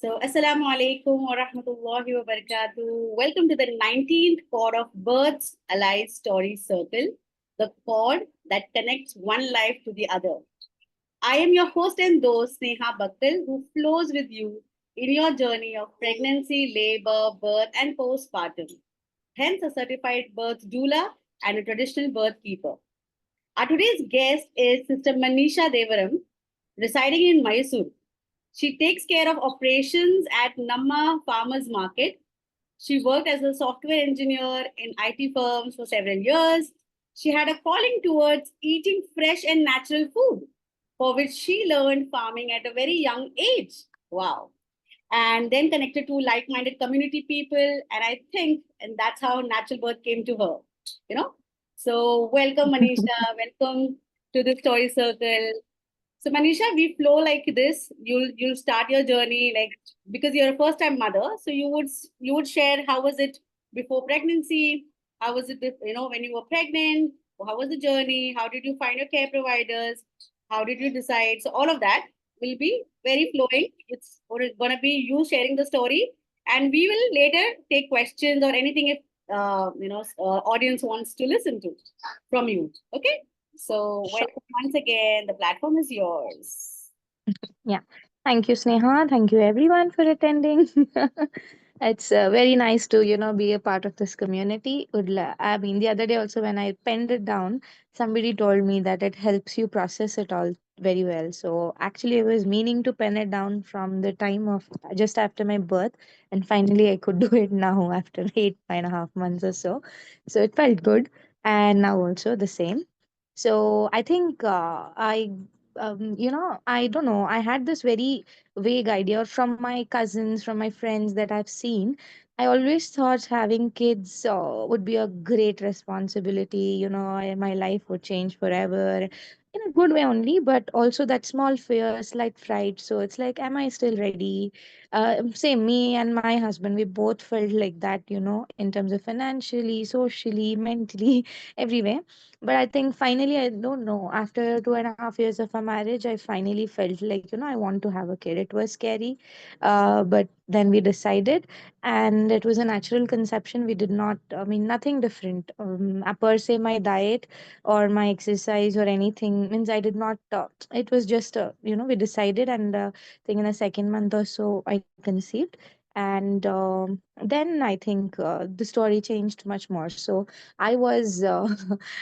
Assalamu alaikum wa rahmatullahi wa barakatuh. Welcome to the 19th chord of Birth's Alive Story Circle, the chord that connects one life to the other. I am your host and host, Sneha Bakkal, who flows with you in your journey of pregnancy, labor, birth, and postpartum. Hence, a certified birth doula and a traditional birth keeper. Our today's guest is Sister Manisha Devaram, residing in Mysore. She takes care of operations at Namma Farmers Market. She worked as a software engineer in IT firms for several years. She had a calling towards eating fresh and natural food, for which she learned farming at a very young age. Wow. And then connected to like minded community people. And I think, and that's how natural birth came to her, you know. So, welcome, Manisha. Welcome to the Story Circle. So Manisha, we flow like this. You'll start your journey like because you're a first time mother. So you would share how was it before pregnancy, how was it when you were pregnant, how was the journey, how did you find your care providers, how did you decide? So all of that will be very flowing. It's gonna be you sharing the story, and we will later take questions or anything if audience wants to listen to from you. Okay. So, Sure. welcome once again. The platform is yours. Yeah. Thank you, Sneha. Thank you, everyone, for attending. It's very nice to, be a part of this community. I mean, the other day also, when I penned it down, somebody told me that it helps you process it all very well. So actually, I was meaning to pen it down from the time of just after my birth, and finally, I could do it now after 8.5 months or so. So it felt good, and now also the same. So I think I don't know. I had this very vague idea from my cousins, from my friends that I've seen. I always thought having kids would be a great responsibility. My life would change forever in a good way only, but also that small fear, slight fright. So it's like, am I still ready? Same, me and my husband, we both felt like that, in terms of financially, socially, mentally, everywhere. But I think finally, I don't know, after 2.5 years of a marriage, I finally felt like, I want to have a kid. It was scary, but then we decided, and it was a natural conception. We did not, I mean, nothing different. Per se, my diet or my exercise or anything means I did not, it was just, we decided, and I think in the second month or so, I conceived. And then I think the story changed much more. So I was I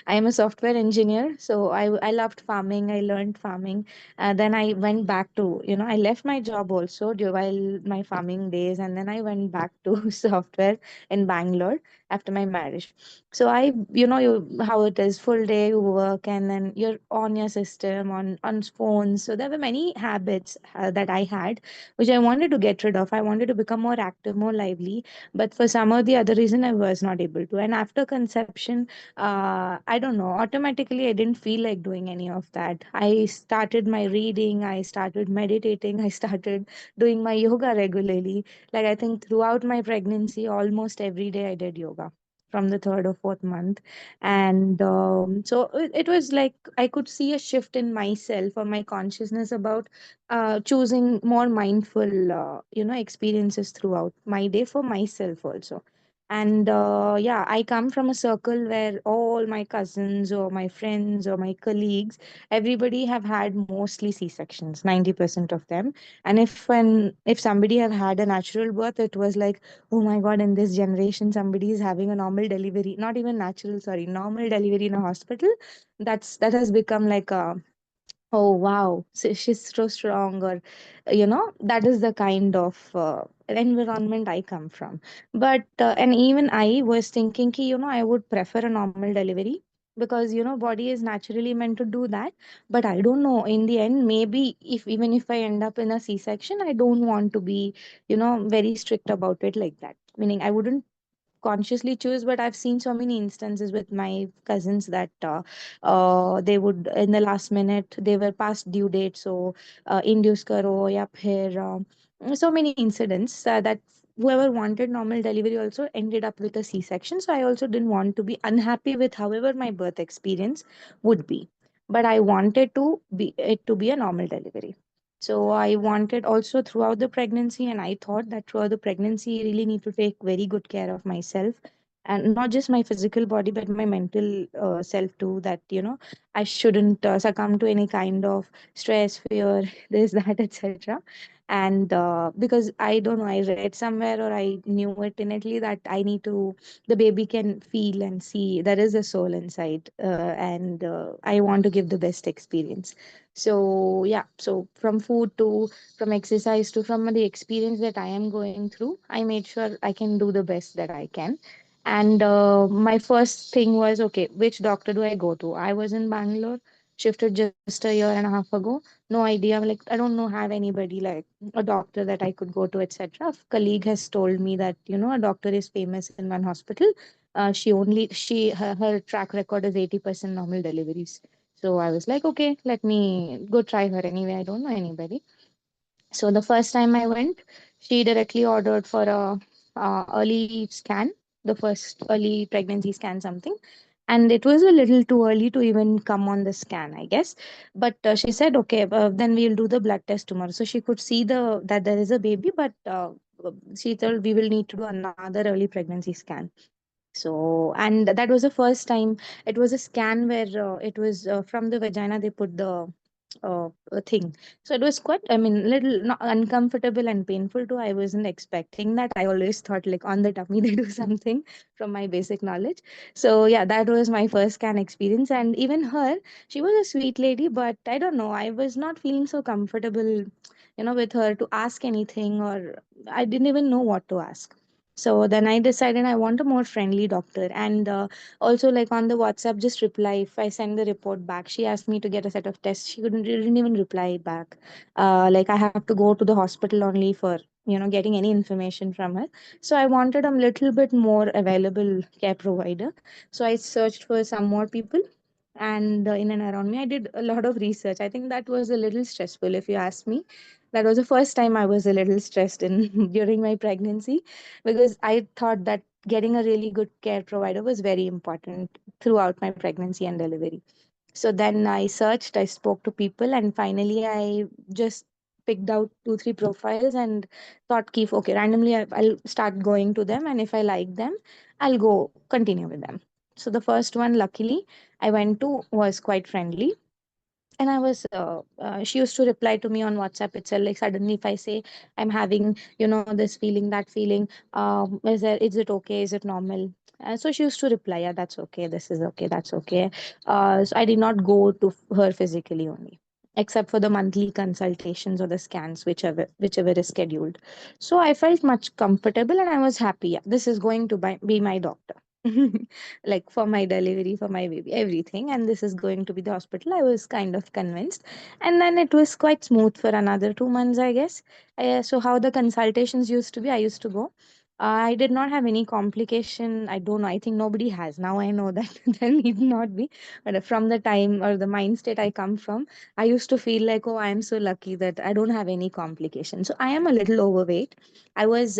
am a software engineer, so I loved farming. I learned farming. Then I went back to, I left my job also while my farming days, and then I went back to software in Bangalore after my marriage. So how it is, full day you work, and then you're on your system, on phones. So there were many habits that I had, which I wanted to get rid of. I wanted to become more active, more lively, but for some or the other reason, I was not able to. And after conception, I don't know, automatically I didn't feel like doing any of that. I started my reading, I started meditating, I started doing my yoga regularly. Like, I think throughout my pregnancy, almost every day I did yoga from the third or fourth month. And so it was like I could see a shift in myself or my consciousness about choosing more mindful experiences throughout my day for myself also. And yeah, I come from a circle where all my cousins or my friends or my colleagues, everybody have had mostly C-sections, 90% of them. And if somebody have had a natural birth, it was like, oh my God, in this generation, somebody is having a normal delivery, not even natural, sorry, normal delivery in a hospital. That has become like a, oh wow, so she's so strong, or that is the kind of environment I come from. But and even I was thinking, ki, I would prefer a normal delivery, because body is naturally meant to do that. But I don't know, in the end, maybe if even if I end up in a C-section, I don't want to be very strict about it like that. Meaning, I wouldn't consciously choose, but I've seen so many instances with my cousins that they would, in the last minute, they were past due date, so induce karo ya phir so many incidents that whoever wanted normal delivery also ended up with a C-section. So I also didn't want to be unhappy with however my birth experience would be, but I wanted to be it to be a normal delivery. So I wanted also throughout the pregnancy, and I thought that throughout the pregnancy, I really need to take very good care of myself, and not just my physical body, but my mental self too. That I shouldn't succumb to any kind of stress, fear, this, that, etc. And because I don't know, I read somewhere or I knew it innately that I need to, the baby can feel and see there is a soul inside, and I want to give the best experience. So yeah, so from food to, from exercise to, from the experience that I am going through, I made sure I can do the best that I can. And my first thing was, okay, which doctor do I go to? I was in Bangalore, shifted just a year and a half ago. No idea, like I don't know have anybody like a doctor that I could go to, etc. A colleague has told me that a doctor is famous in one hospital. Her track record is 80% normal deliveries. So I was like, okay, let me go try her anyway. I don't know anybody. So the first time I went, she directly ordered for a early scan, the first early pregnancy scan, something. And it was a little too early to even come on the scan, I guess. But she said, okay, then we'll do the blood test tomorrow. So she could see the that there is a baby, but she told we will need to do another early pregnancy scan. So, and that was the first time. It was a scan where it was from the vagina, they put the thing. So it was quite, I mean, little not uncomfortable and painful too. I wasn't expecting that. I always thought like on the tummy they do something from my basic knowledge. So yeah, that was my first scan experience. And even her, she was a sweet lady, but I don't know, I was not feeling so comfortable, with her to ask anything, or I didn't even know what to ask. So then I decided I want a more friendly doctor. And also, like on the WhatsApp, just reply. If I send the report back, she asked me to get a set of tests. She didn't even reply back. Like I have to go to the hospital only for getting any information from her. So I wanted a little bit more available care provider. So I searched for some more people. And in and around me, I did a lot of research. I think that was a little stressful, if you ask me. That was the first time I was a little stressed in during my pregnancy, because I thought that getting a really good care provider was very important throughout my pregnancy and delivery. So then I searched, I spoke to people, and finally I just picked out two, three profiles and thought, keep okay, randomly I'll start going to them, and if I like them, I'll go continue with them. So the first one, luckily, I went to was quite friendly. And I was she used to reply to me on WhatsApp itself. Like suddenly if I say I'm having this feeling, that feeling, is it okay, is it normal? So she used to reply, yeah, that's okay, this is okay, that's okay. So I did not go to her physically only, except for the monthly consultations or the scans, whichever is scheduled. So I felt much comfortable and I was happy, yeah, this is going to be my doctor. Like for my delivery, for my baby, everything, and this is going to be the hospital. I was kind of convinced. And then it was quite smooth for another 2 months, I guess. So how the consultations used to be, I used to go. I did not have any complication. I don't know. I think nobody has. Now I know that there need not be. But from the time or the mind state I come from, I used to feel like, oh, I am so lucky that I don't have any complication. So I am a little overweight. I was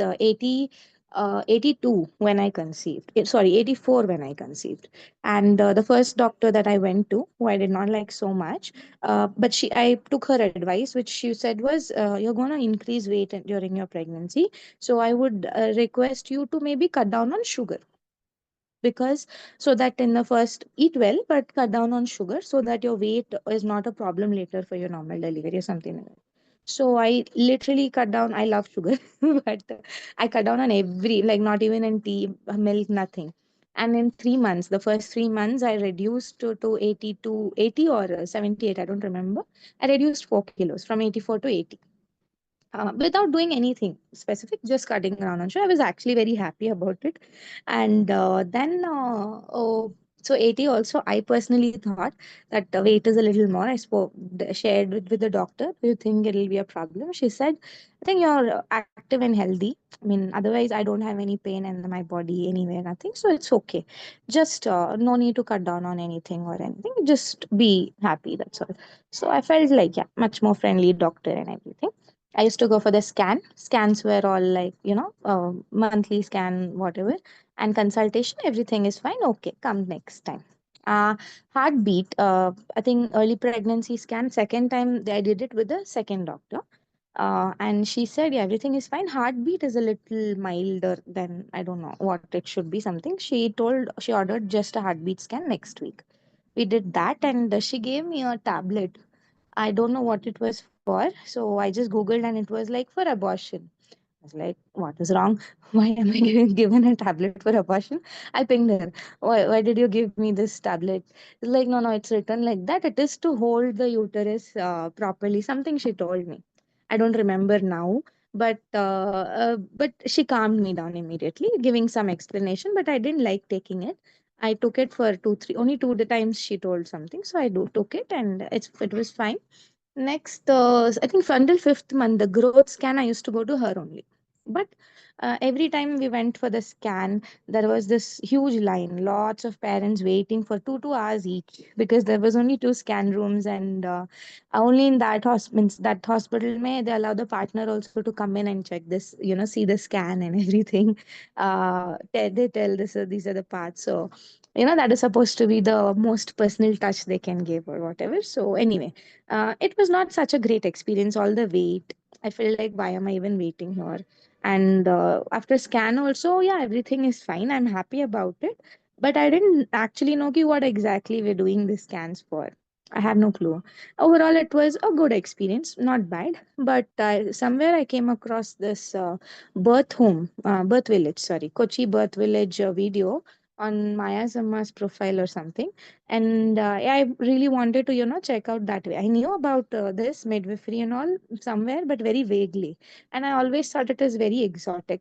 82 when I conceived. Sorry, 84 when I conceived. And the first doctor that I went to, who I did not like so much, but I took her advice, which she said was, "You're going to increase weight during your pregnancy, so I would request you to maybe cut down on sugar, because so that in the first eat well, but cut down on sugar so that your weight is not a problem later for your normal delivery or something like that." So I literally cut down. I love sugar, but I cut down on every, like not even in tea, milk, nothing. And in 3 months, the first 3 months, I reduced to 80 to 80 or 78. I don't remember. I reduced 4 kilos from 84 to 80, without doing anything specific, just cutting around on show. I was actually very happy about it. And then, so 80 also, I personally thought that the weight is a little more. I shared with the doctor, do you think it'll be a problem? She said, I think you're active and healthy. I mean, otherwise, I don't have any pain in my body anywhere, nothing. So it's okay. Just no need to cut down on anything or anything. Just be happy. That's all. So I felt like, yeah, much more friendly doctor and everything. I used to go for the scan. Scans were all like, monthly scan, whatever. And consultation, everything is fine. Okay, come next time. Uh, Heartbeat, I think early pregnancy scan, second time I did it with the second doctor. And she said, yeah, everything is fine. Heartbeat is a little milder than, I don't know what it should be, something. She ordered just a heartbeat scan next week. We did that, and she gave me a tablet. I don't know what it was for. So I just Googled, and it was like for abortion. I was like, what is wrong? Why am I given a tablet for abortion? I pinged her. Why did you give me this tablet? It's like, no, no, it's written like that. It is to hold the uterus properly. Something she told me. I don't remember now. But she calmed me down immediately, giving some explanation. But I didn't like taking it. I took it for only two the times she told something. So I took it, and it was fine. Next, I think until fifth month, the growth scan I used to go to her only. But every time we went for the scan, there was this huge line, lots of parents waiting for 2 hours each because there was only two scan rooms, and only in that hospital may they allow the partner also to come in and check this, see the scan and everything. They tell these are the parts. So that is supposed to be the most personal touch they can give or whatever. So anyway, it was not such a great experience. All the wait, I felt like, why am I even waiting here? And after scan also, yeah, everything is fine. I'm happy about it. But I didn't actually know ki what exactly we're doing the scans for. I have no clue. Overall, it was a good experience, not bad. But somewhere I came across this birth village, sorry, Kochi birth village video on Maya Zamma's profile or something. And yeah, I really wanted to check out that way. I knew about this midwifery and all somewhere, but very vaguely. And I always thought it is very exotic,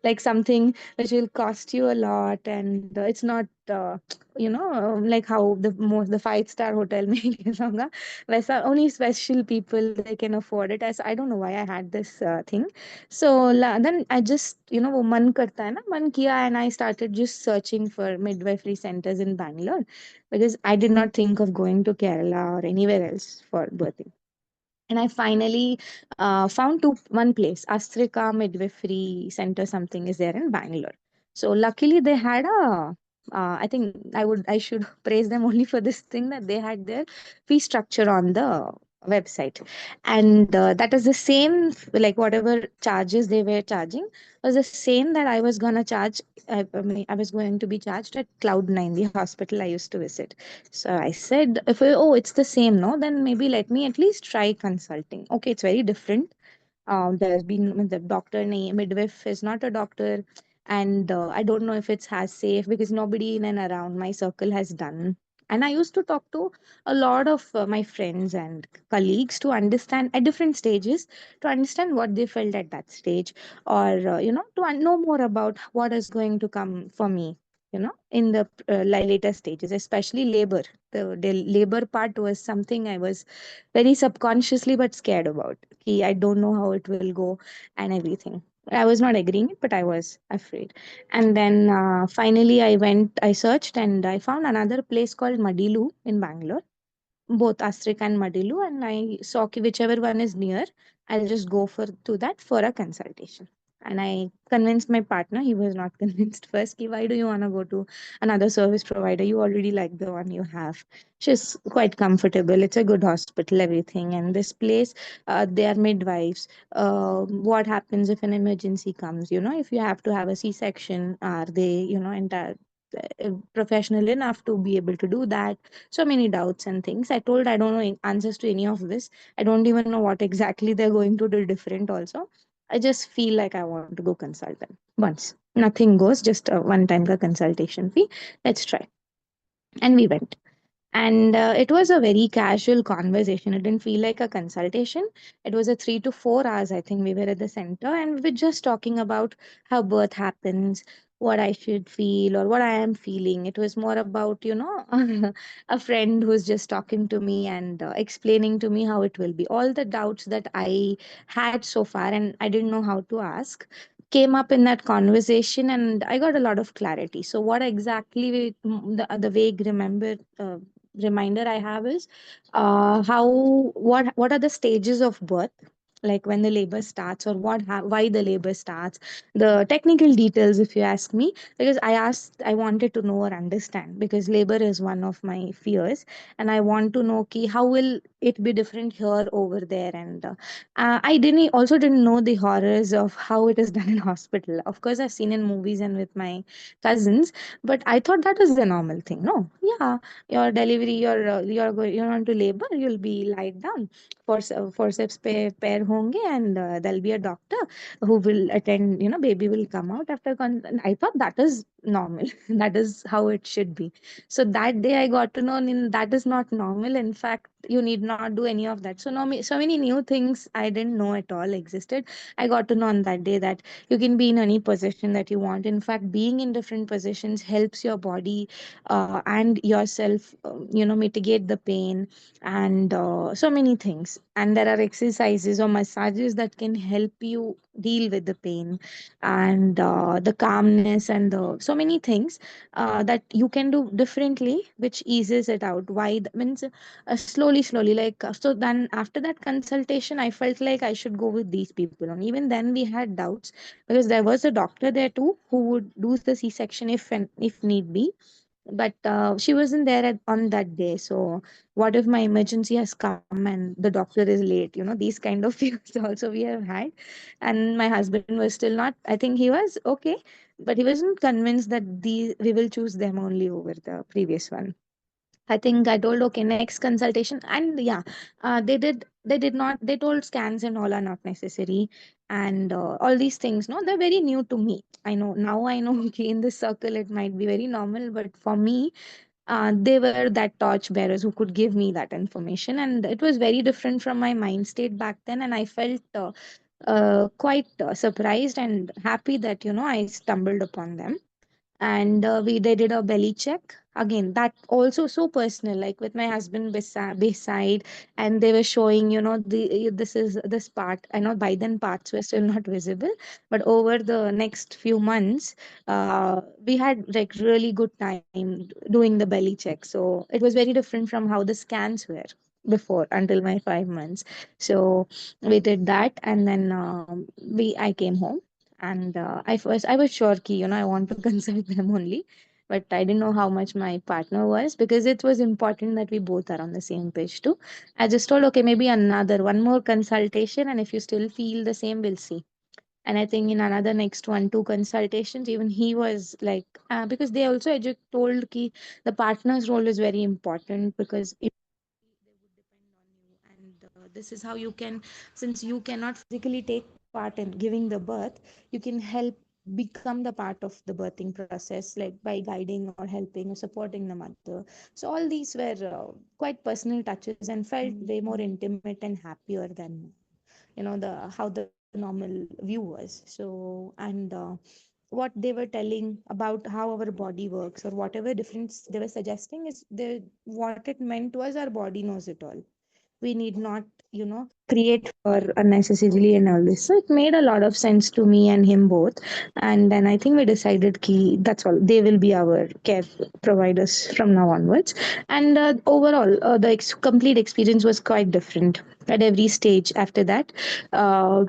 like something which will cost you a lot, and it's not like how the five-star hotel में होगा वैसा, only special people they can afford it. As I don't know why I had this thing. So then I just वो मन करता है ना, मन किया, and I started just searching for midwifery centers in Bangalore because I did not think of going to Kerala or anywhere else for birthing. And I finally found one place, Astrika Midwifery Center, something is there in Bangalore. So luckily they had I think I should praise them only for this thing, that they had their fee structure on the website, and that is the same, like whatever charges they were charging was the same that I was gonna charge. I was going to be charged at Cloud9, the hospital I used to visit. So I said, oh, it's the same, no? Then maybe let me at least try consulting. Okay, it's very different. There's been the doctor name, midwife is not a doctor. And I don't know if it's as safe because nobody in and around my circle has done. And I used to talk to a lot of my friends and colleagues to understand at different stages, to understand what they felt at that stage, or, to know more about what is going to come for me, in the later stages, especially labor. The labor part was something I was very subconsciously but scared about. I don't know how it will go and everything. I was not agreeing it, but I was afraid. And then finally, I searched, and I found another place called Madilu in Bangalore, both Astrik and Madilu, and I saw whichever one is near, I'll just go to that for a consultation. And I convinced my partner. He was not convinced first. Ki, why do you want to go to another service provider? You already like the one you have. She's quite comfortable. It's a good hospital, everything. And this place, they are midwives. What happens if an emergency comes? If you have to have a C-section, are they, professional enough to be able to do that? So many doubts and things. I told I don't know answers to any of this. I don't even know what exactly they're going to do different also. I just feel like I want to go consult them once. Nothing goes, just a one time ka consultation fee. Let's try. And we went. And it was a very casual conversation. It didn't feel like a consultation. It was a 3 to 4 hours, I think we were at the center, and we were just talking about how birth happens, what I should feel or what I am feeling. It was more about, a friend who's just talking to me and explaining to me how it will be. All the doubts that I had so far and I didn't know how to ask came up in that conversation, and I got a lot of clarity. So what exactly the vague reminder I have is how what are the stages of birth, like when the labor starts, or why the labor starts, the technical details, if you ask me. Because I wanted to know or understand, because labor is one of my fears, and I want to know ki, how will it be different here over there. And I didn't also didn't know the horrors of how it is done in hospital. Of course, I've seen in movies and with my cousins, but I thought that was the normal thing. No, yeah, your delivery, you're on to labor, you'll be lied down, forceps pair honge, and there'll be a doctor who will attend, baby will come out after I thought that is normal. That is how it should be. So that day I got to know, that is not normal. In fact, you need not do any of that. So no, so many new things I didn't know at all existed. I got to know on that day that you can be in any position that you want. In fact, being in different positions helps your body and yourself, mitigate the pain, and so many things. And there are exercises or massages that can help you deal with the pain, and the calmness, and so many things that you can do differently, which eases it out. Means slowly, like so then after that consultation, I felt like I should go with these people. And even then we had doubts, because there was a doctor there too who would do the c-section if need be. But she wasn't there on that day. So what if my emergency has come and the doctor is late? These kind of fears also we have had. And my husband was still not, I think he was okay, but he wasn't convinced that we will choose them only over the previous one. I think I told, okay, next consultation. And yeah, they did not, they told scans and all are not necessary. And all these things, no, they're very new to me. I know now, I know, okay, in this circle it might be very normal, but for me, they were that torch bearers who could give me that information. And it was very different from my mind state back then. And I felt quite surprised and happy that, I stumbled upon them. And we they did a belly check again, that also so personal, like with my husband beside. And they were showing, this part. I know by then parts were still not visible, but over the next few months, we had like really good time doing the belly check. So it was very different from how the scans were before, until my 5 months. So we did that, and then I came home. And I was sure ki, I want to consult them only. But I didn't know how much my partner was, because it was important that we both are on the same page too. I just told, okay, maybe another one more consultation, and if you still feel the same, we'll see. And I think in another next one, two consultations, even he was like, because they also told ki the partner's role is very important, because they would depend on you. And this is how you can, since you cannot physically take part in giving the birth, you can help become the part of the birthing process, like by guiding or helping or supporting the mother. So all these were quite personal touches, and felt way more intimate and happier than the how the normal view was. So, and what they were telling about how our body works, or whatever difference they were suggesting, is what it meant was our body knows it all. We need not, create fear unnecessarily and all this. So it made a lot of sense to me and him both. And then I think we decided ki that's all, they will be our care providers from now onwards. And overall, the complete experience was quite different at every stage after that. uh,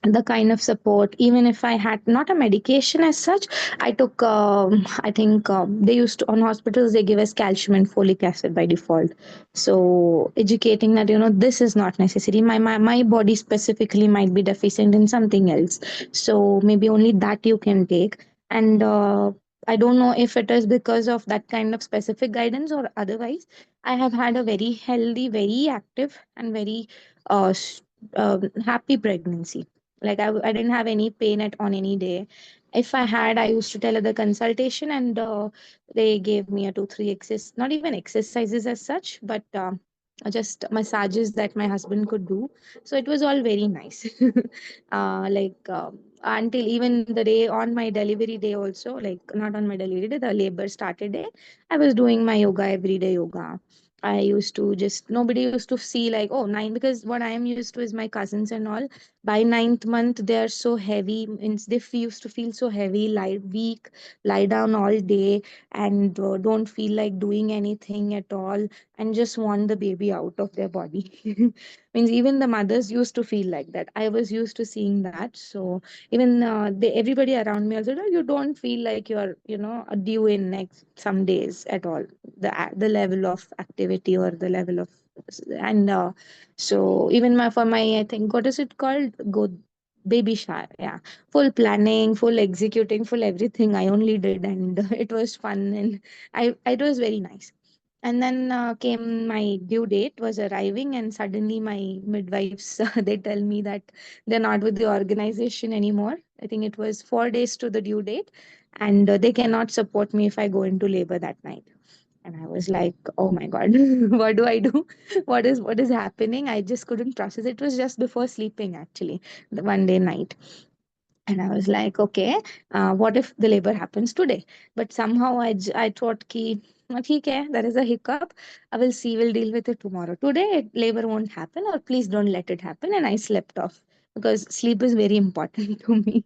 the kind of support, even if I had not a medication as such, I took, I think, they used to, on hospitals they give us calcium and folic acid by default. So educating that, this is not necessary, my body specifically might be deficient in something else, so maybe only that you can take. And I don't know if it is because of that kind of specific guidance or otherwise, I have had a very healthy, very active, and very happy pregnancy. Like I didn't have any pain at on any day. If I had, I used to tell at the consultation, and they gave me a 2 3 not even exercises as such, but just massages that my husband could do. So it was all very nice. Like until even the day on my delivery day also, like not on my delivery day, the labor started day, I was doing my yoga, everyday yoga. I used to just, nobody used to see like, oh, nine, because what I am used to is my cousins and all, by ninth month they are so heavy, means they used to feel so heavy, lie weak, lie down all day, and don't feel like doing anything at all, and just want the baby out of their body. Means even the mothers used to feel like that. I was used to seeing that. So even everybody around me also, "No, you don't feel like you're, due in next some days at all. The level of activity or the level of, and so even for my, I think, what is it called? Go baby shower. Yeah, full planning, full executing, full everything. I only did, and it was fun, and it was very nice. And then came my due date was arriving, and suddenly my midwives they tell me that they're not with the organization anymore. I think it was 4 days to the due date, and they cannot support me if I go into labor that night. And I was like, oh my God, what do I do? What is happening? I just couldn't process it. It was just before sleeping, actually, the one day night. And I was like, okay, what if the labor happens today? But somehow I thought, ki, okay, there is a hiccup. I will see, we'll deal with it tomorrow. Today, labor won't happen, or please don't let it happen. And I slept off because sleep is very important to me.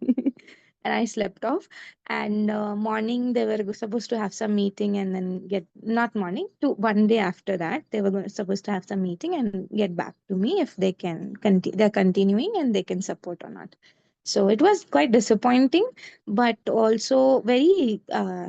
And I slept off. And morning, they were supposed to have some meeting and then not morning, to one day after that, they were supposed to have some meeting and get back to me if they can, they're continuing and they can support or not. So it was quite disappointing, but also very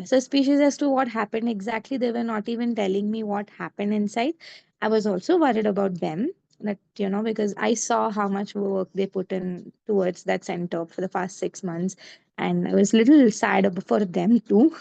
suspicious as to what happened exactly. They were not even telling me what happened inside. I was also worried about them, that, because I saw how much work they put in towards that center for the past 6 months. And I was a little sad for them too,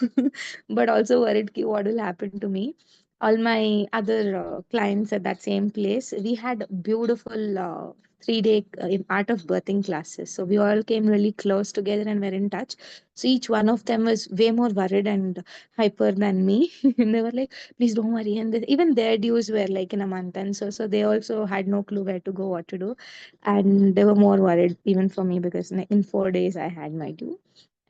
but also worried ki what will happen to me. All my other clients at that same place, we had beautiful 3 day art of birthing classes. So we all came really close together and were in touch. So each one of them was way more worried and hyper than me. And they were like, please don't worry. And even their dues were like in a month. And so they also had no clue where to go, what to do. And they were more worried even for me because in 4 days I had my due.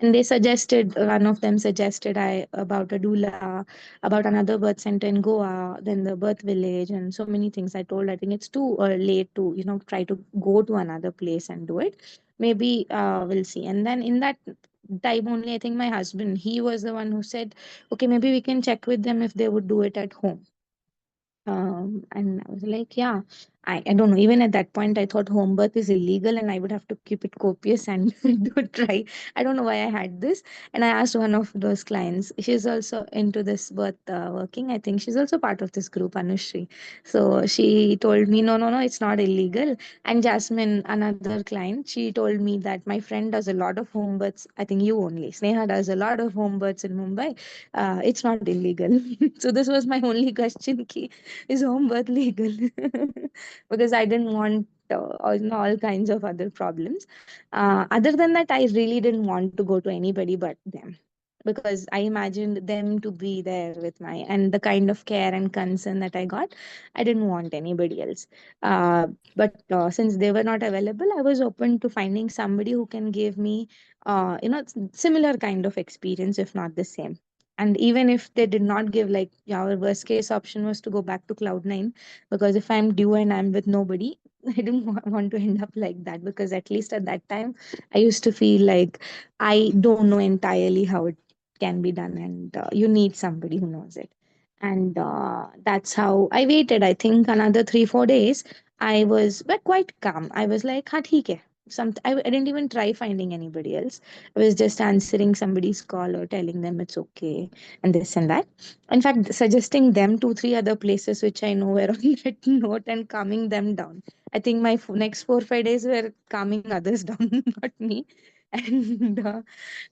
And they suggested, one of them suggested I about a doula, about another birth center in Goa, then the birth village, and so many things. I told, I think it's too late to, try to go to another place and do it. Maybe we'll see. And then in that time only, I think my husband, he was the one who said, okay, maybe we can check with them if they would do it at home. And I was like, yeah, I don't know. Even at that point, I thought home birth is illegal and I would have to keep it copious and do try. I don't know why I had this. And I asked one of those clients, she's also into this birth working. I think she's also part of this group, Anushri. So she told me, no, no, no, it's not illegal. And Jasmine, another client, she told me that my friend does a lot of home births. I think you only. Sneha does a lot of home births in Mumbai. It's not illegal. So this was my only question. Is home birth legal? Because I didn't want all kinds of other problems. Other than that, I really didn't want to go to anybody but them, because I imagined them to be there with and the kind of care and concern that I got, I didn't want anybody else. But since they were not available, I was open to finding somebody who can give me, similar kind of experience, if not the same. And even if they did not give, like, our worst case option was to go back to Cloud9, because if I'm due and I'm with nobody, I didn't want to end up like that, because at least at that time, I used to feel like I don't know entirely how it can be done, and you need somebody who knows it. And that's how I waited. I think another 3 4 days. I was but quite calm. I was like, "Ha, theek hai." I didn't even try finding anybody else. I was just answering somebody's call or telling them it's okay and this and that. In fact, suggesting them 2 3 other places which I know were on that note and calming them down. I think my next 4 5 days were calming others down, not me.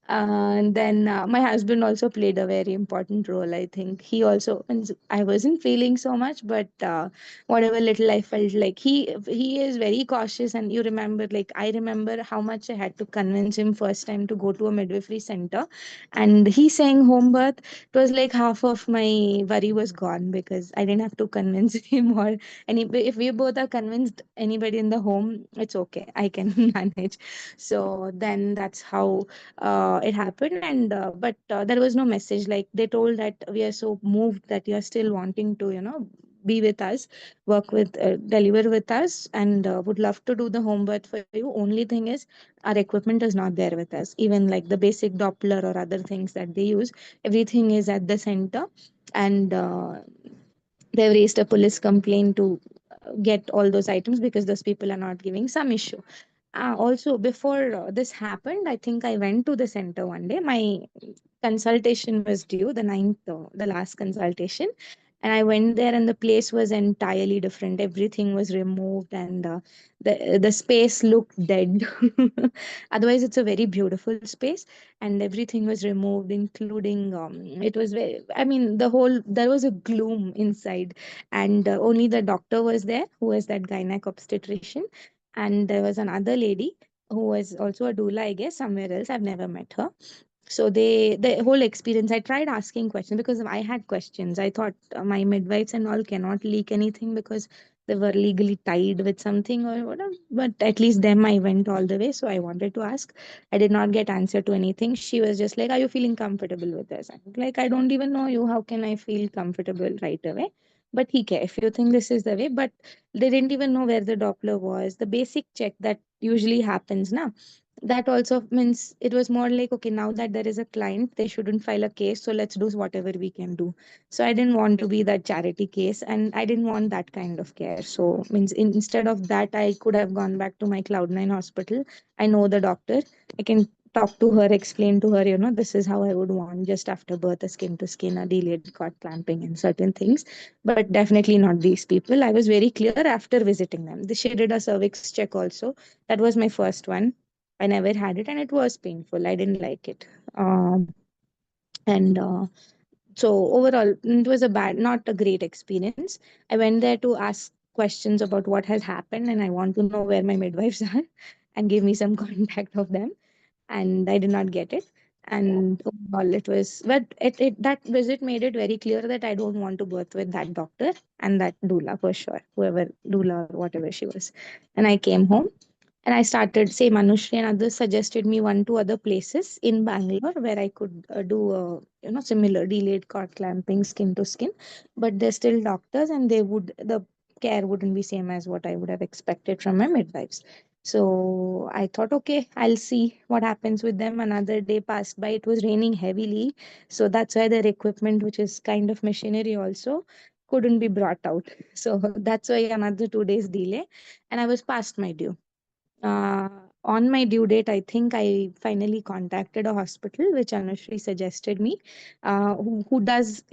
And then my husband also played a very important role. I think he also, and I wasn't feeling so much, but whatever little I felt, like he is very cautious. And you remember, like, I remember how much I had to convince him first time to go to a midwifery center, and he saying home birth. It was like half of my worry was gone, because I didn't have to convince him or any. If we both are convinced, anybody in the home, it's okay, I can manage. So then that's how it happened. And but there was no message. Like, they told that we are so moved that you are still wanting to, be with us, work with, deliver with us, and would love to do the home birth for you. Only thing is, our equipment is not there with us. Even like the basic Doppler or other things that they use, everything is at the center. And they've raised a police complaint to get all those items because those people are not giving some issue. Also, before this happened, I think I went to the center one day. My consultation was due, the ninth, the last consultation. And I went there, and the place was entirely different. Everything was removed, and the space looked dead. Otherwise, it's a very beautiful space, and everything was removed, including it was very. I mean, the whole there was a gloom inside, and only the doctor was there, who was that gynec obstetrician, and there was another lady who was also a doula, I guess, somewhere else. I've never met her. So the whole experience, I tried asking questions because I had questions. I thought my midwives and all cannot leak anything because they were legally tied with something or whatever. But at least them I went all the way. So I wanted to ask. I did not get answer to anything. She was just like, "Are you feeling comfortable with this?" I'm like, "I don't even know you. How can I feel comfortable right away?" But he care if you think this is the way. But they didn't even know where the Doppler was. The basic check that usually happens now, that also means it was more like, okay, now that there is a client, they shouldn't file a case, so let's do whatever we can do. So I didn't want to be that charity case, and I didn't want that kind of care. So means instead of that, I could have gone back to my Cloud9 hospital. I know the doctor. I can talk to her, explain to her, this is how I would want just after birth, a skin to skin, a delayed cord clamping, and certain things. But definitely not these people. I was very clear after visiting them. She did a cervix check also. That was my first one. I never had it, and it was painful. I didn't like it. And So overall, it was not a great experience. I went there to ask questions about what has happened, and I want to know where my midwives are, and give me some contact of them. And I did not get it. And overall, it was, but that visit made it very clear that I don't want to birth with that doctor and that doula for sure, whoever doula or whatever she was. And I came home, and I started, say, Manushri and others suggested me one, two other places in Bangalore where I could do similar delayed cord clamping, skin to skin, but they're still doctors, and the care wouldn't be same as what I would have expected from my midwives. So I thought, okay, I'll see what happens with them. Another day passed by. It was raining heavily, so that's why their equipment, which is kind of machinery also, couldn't be brought out. So that's why another 2 days delay, and I was past my due. uh, on my due date, I think I finally contacted a hospital, which Anushri suggested me, who does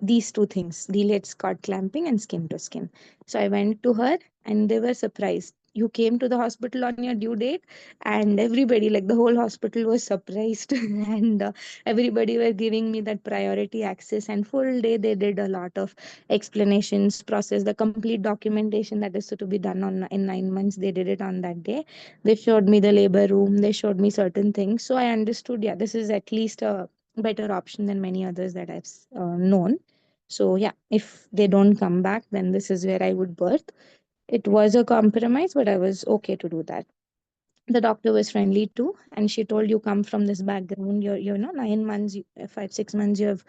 these two things, delayed cord clamping and skin to skin. So I went to her, and they were surprised. You came to the hospital on your due date, and everybody, like the whole hospital, was surprised, and everybody were giving me that priority access. And full day, they did a lot of explanations, process, the complete documentation that is to be done on in 9 months. They did it on that day. They showed me the labor room, they showed me certain things. So I understood, yeah, this is at least a better option than many others that I've known. So yeah, if they don't come back, then this is where I would birth. It was a compromise, but I was okay to do that. The doctor was friendly too, and she told, you come from this background, you're 9 months, 5 6 months, you have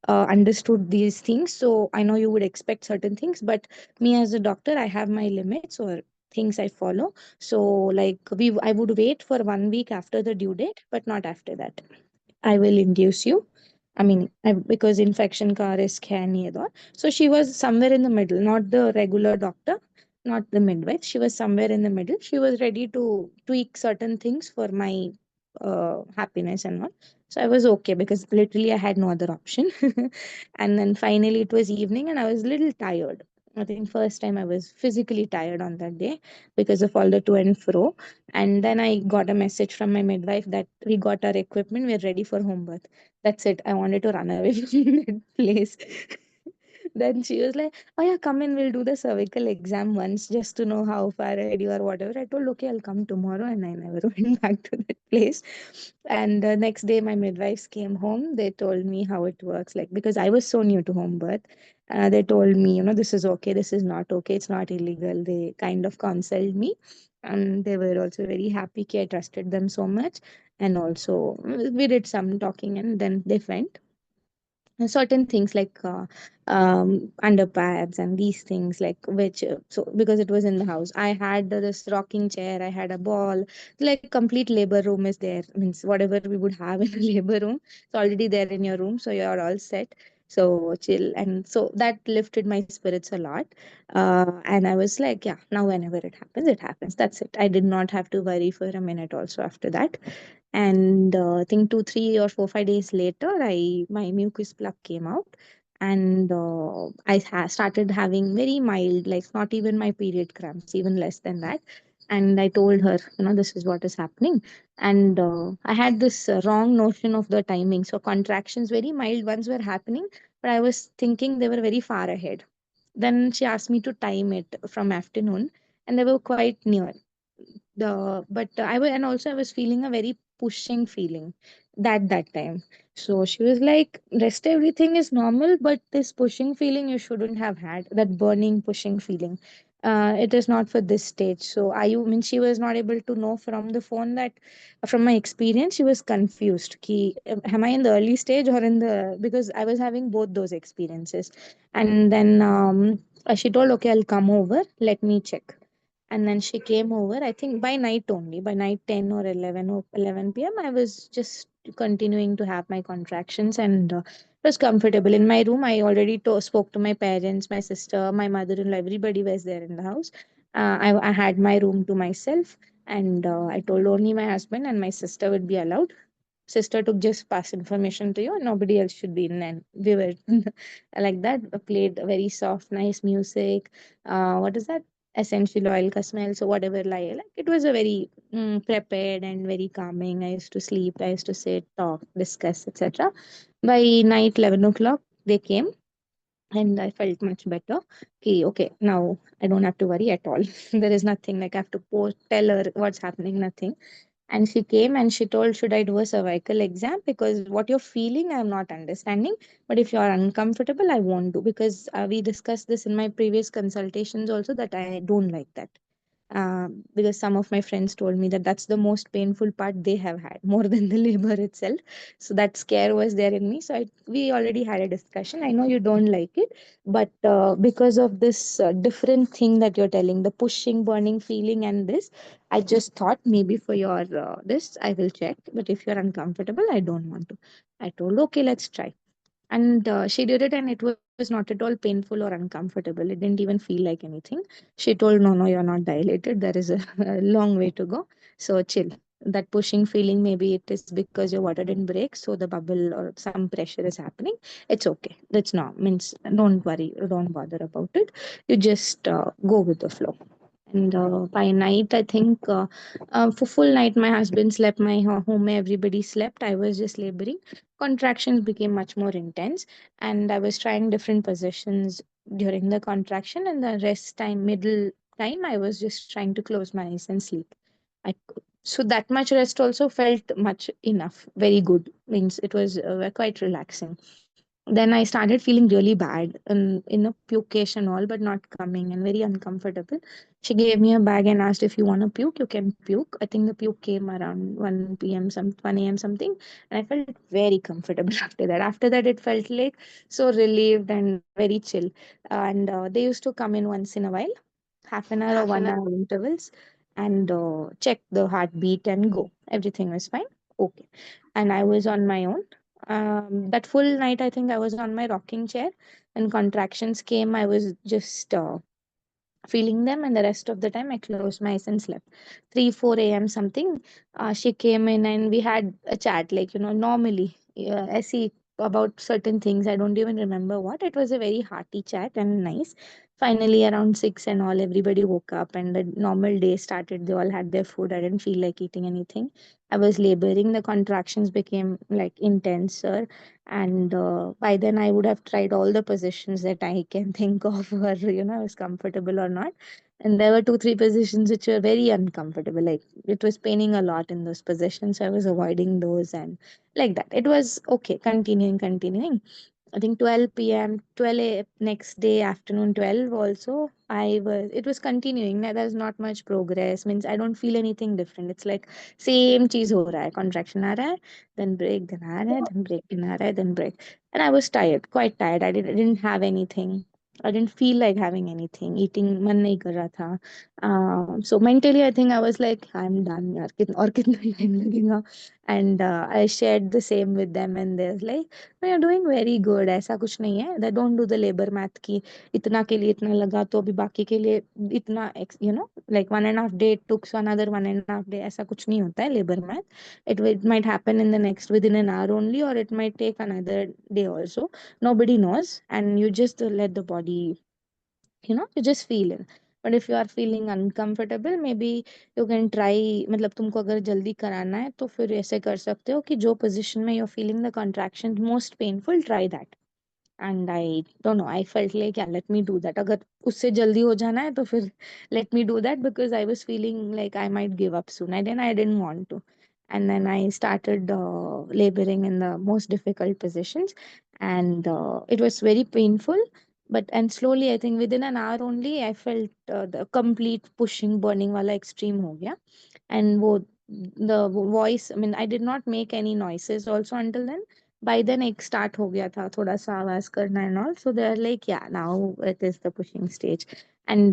understood these things, so I know you would expect certain things, but me as a doctor, I have my limits or things I follow. So like, I would wait for 1 week after the due date, but not after that. I will induce you. I mean, because infection ka risk hai nahi hai. So she was somewhere in the middle, not the regular doctor, not the midwife. She was somewhere in the middle. She was ready to tweak certain things for my happiness and all. So I was okay because literally I had no other option. And then finally it was evening, and I was a little tired. I think first time I was physically tired on that day because of all the to and fro. And then I got a message from my midwife that we got our equipment, we're ready for home birth. That's it. I wanted to run away from that place. Then she was like, "Oh yeah, come in, we'll do the cervical exam once just to know how far ahead you are, whatever." I told, "Okay, I'll come tomorrow." And I never went back to that place. And the next day, my midwives came home. They told me how it works. Like, because I was so new to home birth, they told me, this is okay, this is not okay, it's not illegal. They kind of counseled me. And they were also very happy. I trusted them so much. And also, we did some talking, and then they went. And certain things like underpads and these things, like, which so because it was in the house, I had this rocking chair, I had a ball, like complete labor room is there, means whatever we would have in a labor room, it's already there in your room, so you're all set. So chill. And so that lifted my spirits a lot. And I was like, yeah, now whenever it happens, it happens. That's it. I did not have to worry for a minute also after that. And I think 2, 3, or 4, 5 days later, I my mucus plug came out, and started having very mild, like not even my period cramps, even less than that. And I told her, this is what is happening. And I had this wrong notion of the timing. So contractions, very mild ones were happening, but I was thinking they were very far ahead. Then she asked me to time it from afternoon, and they were quite near the but I was, and also I was feeling a very pushing feeling that time. So she was like, rest everything is normal, but this pushing feeling you shouldn't have had, that burning pushing feeling. It is not for this stage. So are you, mean, she was not able to know from the phone that, from my experience, she was confused ki, am I in the early stage or in the, because I was having both those experiences. And then she told, okay, I'll come over, let me check. And then she came over, I think by night only, by night 10 or 11 p.m. I was just continuing to have my contractions, and it was comfortable. In my room, I already spoke to my parents, my sister, my mother-in-law, everybody was there in the house. I had my room to myself, and I told only my husband and my sister would be allowed. Sister took just pass information to you, and nobody else should be in. And we were like that, played very soft nice music. What is that, essential oil ka smell, so whatever, like it was a very prepared and very calming. I used to sleep, I used to sit, talk, discuss, etc. By night 11 o'clock they came, and I felt much better. Okay, now I don't have to worry at all. There is nothing like I have to tell her what's happening, nothing. And she came and she told, should I do a cervical exam? Because what you're feeling, I'm not understanding. But if you're uncomfortable, I won't do. Because we discussed this in my previous consultations also, that I don't like that. Because some of my friends told me that that's the most painful part they have had, more than the labor itself. So that scare was there in me. So we already had a discussion. I know you don't like it, but because of this different thing that you're telling, the pushing, burning feeling, and this, I just thought maybe for your this, I will check. But if you're uncomfortable, I don't want to. I told, okay, let's try. And she did it, and it was not at all painful or uncomfortable. It didn't even feel like anything. She told, no, no, you're not dilated. There is a, a long way to go. So chill. That pushing feeling, maybe it is because your water didn't break, so the bubble or some pressure is happening. It's okay. That's not, means don't worry, don't bother about it. You just go with the flow. And by night, I think for full night, my husband slept, my home, everybody slept. I was just laboring. Contractions became much more intense, and I was trying different positions during the contraction, and the rest time, middle time, I was just trying to close my eyes and sleep. So that much rest also felt much enough, very good. Means it was quite relaxing. Then I started feeling really bad and in a pukish and all, but not coming and very uncomfortable. She gave me a bag and asked, if you want to puke, you can puke. I think the puke came around 1 p.m., 1 a.m. something. And I felt very comfortable after that. After that, it felt like so relieved and very chill. And they used to come in once in a while, half an hour or 1 hour intervals, and check the heartbeat and go. Everything was fine. Okay. And I was on my own. That full night, I think I was on my rocking chair. When contractions came, I was just feeling them, and the rest of the time I closed my eyes and slept. 3 4 a.m. something, she came in and we had a chat, like, normally. I see about certain things, I don't even remember what. It was a very hearty chat and nice. Finally around 6 and all, everybody woke up and the normal day started. They all had their food. I didn't feel like eating anything. I was laboring. The contractions became like intenser, and by then I would have tried all the positions that I can think of, were I was comfortable or not. And there were 2 3 positions which were very uncomfortable, like it was paining a lot in those positions, so I was avoiding those. And like that, it was okay, continuing. I think 12 p.m., 12 next day afternoon, 12 also, it was continuing. There's not much progress. Means I don't feel anything different. It's like same cheese ho raha hai. Contraction aa raha hai, then break, then aa raha hai, then break, then aa raha hai, then break. And I was tired, quite tired. I didn't have anything. I didn't feel like having anything. Eating मन नहीं कर रहा था. So mentally, I think I was like, I'm done यार. और कितना time लगेगा? And I shared the same with them, and they're like, no, you're doing very good. ऐसा कुछ नहीं है. They don't do the labor math की इतना के लिए इतना लगा तो अभी बाकी के लिए इतना like 1.5 day took, so another 1.5 day. ऐसा कुछ नहीं होता है labor math. It might happen in the next within an hour only, or it might take another day also. Nobody knows, and you just let the body, you just feel it. But if you are feeling uncomfortable, maybe you can try. मतलब तुमको अगर जल्दी कराना है तो फिर ऐसे कर सकते हो कि जो position में you're feeling the contraction most painful, try that. And I don't know, I felt like, yeah, let me do that. अगर उससे जल्दी हो जाना है तो फिर let me do that, because I was feeling like I might give up soon. I didn't want to. And then I started laboring in the most difficult positions, and it was very painful. But and slowly, I think within an hour only, I felt the complete pushing, burning wala extreme हो गया. And वो the voice, I mean, I did not make any noises also until then. By then एक start हो गया था थोड़ा सा आवाज करना and all, so they're like, yeah, now it is the pushing stage. And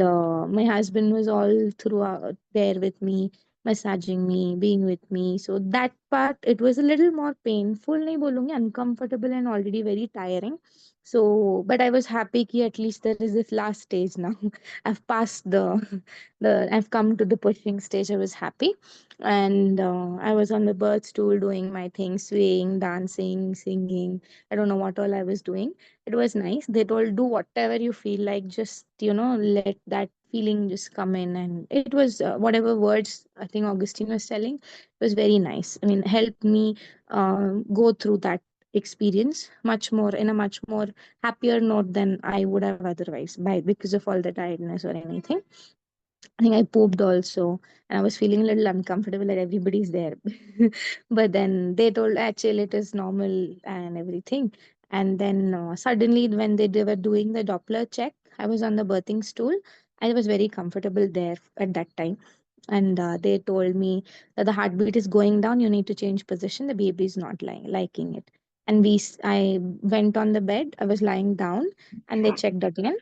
my husband was all through there with me, massaging me, being with me. So that part, it was a little more painful, नहीं बोलूंगी, uncomfortable and already very tiring. So but I was happy कि at least there is this last stage now. I've passed I've come to the pushing stage. I was happy. And I was on the birth stool doing my thing, swaying, dancing, singing. I don't know what all I was doing. It was nice. They told, do whatever you feel like, just let that feeling just come in. And it was whatever words I think Augustine was telling, it was very nice. I mean, helped me go through that experience much more in a much more happier note than I would have otherwise, by because of all the tiredness or anything. I think I pooped also, and I was feeling a little uncomfortable that everybody's there. But then they told, actually, it is normal and everything. And then suddenly, when they were doing the Doppler check, I was on the birthing stool. I was very comfortable there at that time. And they told me that the heartbeat is going down. You need to change position. The baby is not liking it. And I went on the bed. I was lying down, and they checked again,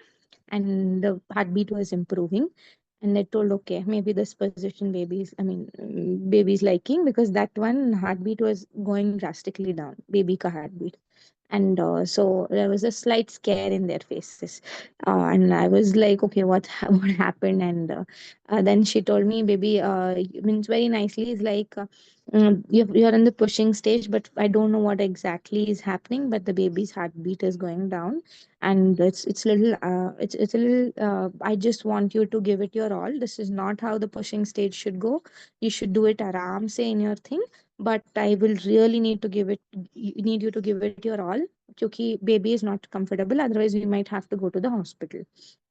and the heartbeat was improving. And they told, okay, maybe this position baby's liking, because that one heartbeat was going drastically down, baby ka heartbeat. And so there was a slight scare in their faces. And I was like, okay, what happened? And then she told me, baby, means very nicely, is like, you're in the pushing stage, but I don't know what exactly is happening, but the baby's heartbeat is going down. And it's a little, I just want you to give it your all. This is not how the pushing stage should go. You should do it aram say in your thing. But I will really need you to give it your all, क्योंकि baby is not comfortable, otherwise we might have to go to the hospital.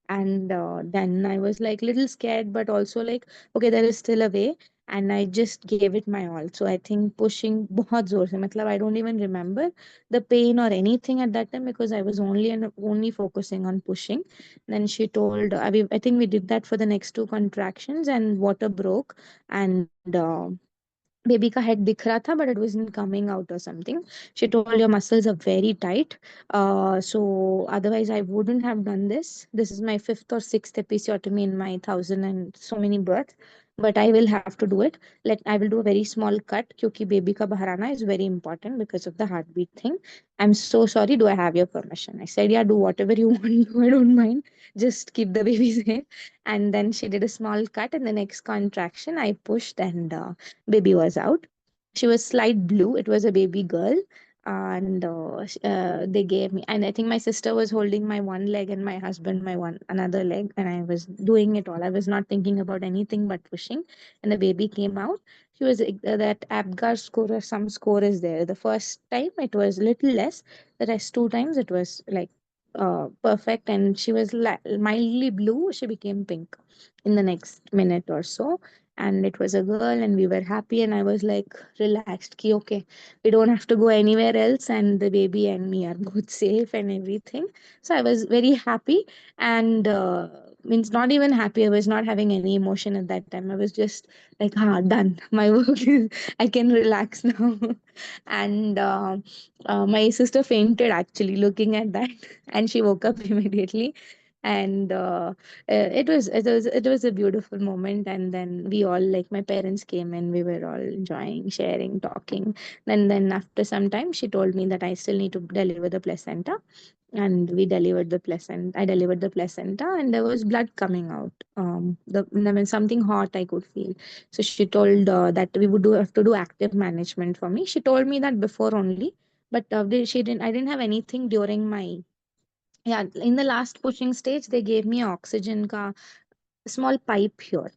And then I was like little scared, but also like, okay, there is still a way. And I just gave it my all. So I think pushing बहुत जोर से, मतलब I don't even remember the pain or anything at that time, because I was only focusing on pushing. Then she told, I think we did that for the next two contractions, and water broke. And baby का head दिख रहा था, but it wasn't coming out or something. She told, your muscles are very tight, so otherwise I wouldn't have done this. This is my fifth or sixth episiotomy in my thousand and so many births, but I will have to do it. I will do a very small cut, क्योंकि baby का बाहर आना is very important because of the heartbeat thing. I'm so sorry, do I have your permission? I said, yeah, do whatever you want to, I don't mind, just keep the baby safe. And then she did a small cut, and the next contraction I pushed, and baby was out. She was slight blue. It was a baby girl. And they gave me, and I think my sister was holding my one leg, and my husband my one another leg, and I was doing it all. I was not thinking about anything but pushing. And the baby came out. She was that Apgar score or some score is there. The first time it was little less. The rest two times it was like perfect, and she was mildly blue. She became pink in the next minute or so. And it was a girl, and we were happy, and I was like relaxed ki, okay, we don't have to go anywhere else, and the baby and me are both safe and everything. So I was very happy. And means not even happy, I was not having any emotion at that time. I was just like, done, my work is, I can relax now. And my sister fainted actually looking at that, and she woke up immediately. And it was a beautiful moment. And then we all, like, my parents came in, we were all enjoying, sharing, talking. Then after some time, she told me that I still need to deliver the placenta. And we delivered the placenta. I delivered the placenta, and there was blood coming out. I mean, something hot I could feel. So she told that we would do have to do active management for me. She told me that before only, but she didn't. I didn't have anything during my, yeah, in the last pushing stage. They gave me oxygen ka small pipe here.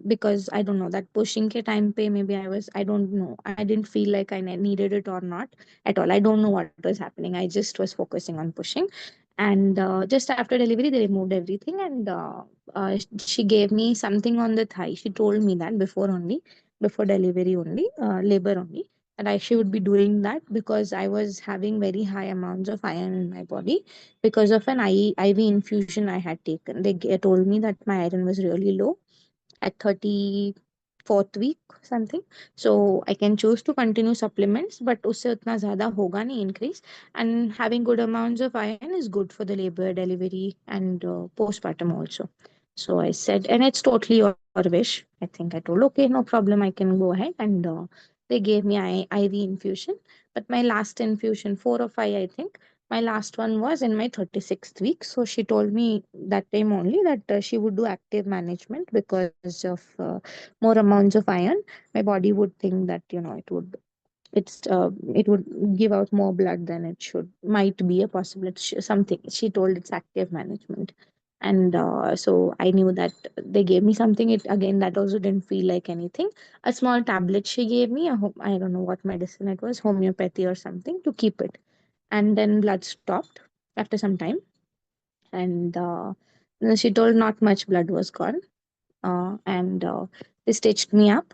Because I don't know, that pushing ke time pe maybe I don't know, I didn't feel like I needed it or not at all. I don't know what was happening. I just was focusing on pushing. And just after delivery, they removed everything. And she gave me something on the thigh. She told me that before only, before delivery only, labor only, that I should be doing that because I was having very high amounts of iron in my body because of an IV infusion I had taken. They told me that my iron was really low at 34th week something. So I can choose to continue supplements, but उससे उतना ज़्यादा होगा नहीं increase. And having good amounts of iron is good for the labor, delivery, and postpartum also. So I said, and it's totally your wish. I think I told, okay, no problem, I can go ahead. And they gave me IV infusion. But my last infusion, four or five, I think, my last one was in my 36th week. So she told me that time only that she would do active management because of more amounts of iron. My body would think that, it would give out more blood than it should. Might be a possibility. Something. She told it's active management. And so I knew that they gave me something. It again, that also didn't feel like anything. A small tablet she gave me. I don't know what medicine it was, homeopathy or something, to keep it. And then blood stopped after some time. And she told not much blood was gone. And they stitched me up,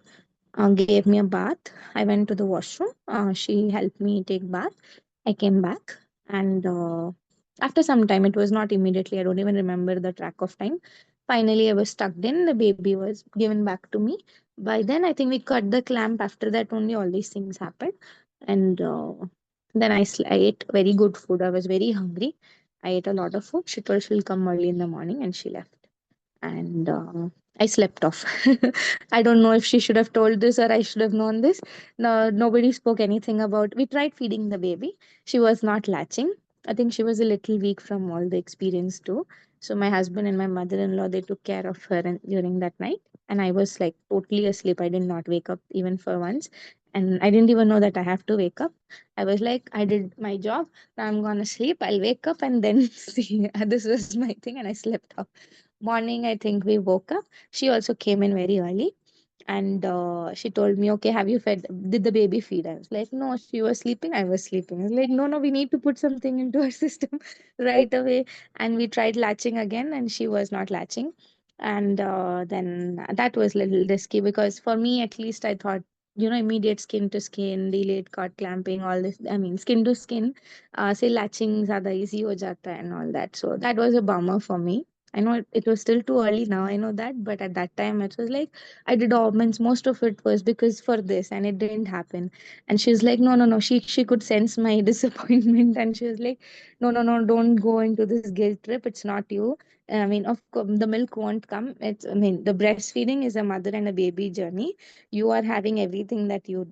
gave me a bath. I went to the washroom. She helped me take bath. I came back. And after some time, it was not immediately. I don't even remember the track of time. Finally, I was tucked in. The baby was given back to me. By then, I think we cut the clamp. After that, only all these things happened. And then I ate very good food. I was very hungry. I ate a lot of food. She told she'll come early in the morning, and she left. And I slept off. I don't know if she should have told this or I should have known this. No, nobody spoke anything about. We tried feeding the baby. She was not latching. I think she was a little weak from all the experience too. So my husband and my mother-in-law, they took care of her during that night, and I was like totally asleep. I did not wake up even for once, and I didn't even know that I have to wake up. I was like, I did my job. Now I'm gonna sleep. I'll wake up and then see. This was my thing, and I slept off. Morning, I think we woke up. She also came in very early. And she told me, okay, have you fed, did the baby feed? I was like, no, she was sleeping, I was sleeping. I was like, no, no, we need to put something into her system right away. And we tried latching again, and she was not latching. And then that was a little risky, because for me at least, I thought, immediate skin to skin, delayed cut clamping, all this, I mean, skin to skin, say latching zyada easy ho jata hai and all that. So that was a bummer for me. I know it was still too early now, I know that, but at that time it was like I did all means most of it was because for this, and it didn't happen. And she was like, no, no, no. She could sense my disappointment, and she was like, no, no, no, don't go into this guilt trip. It's not you. I mean, of course, the milk won't come. I mean, the breastfeeding is a mother and a baby journey. You are having everything that you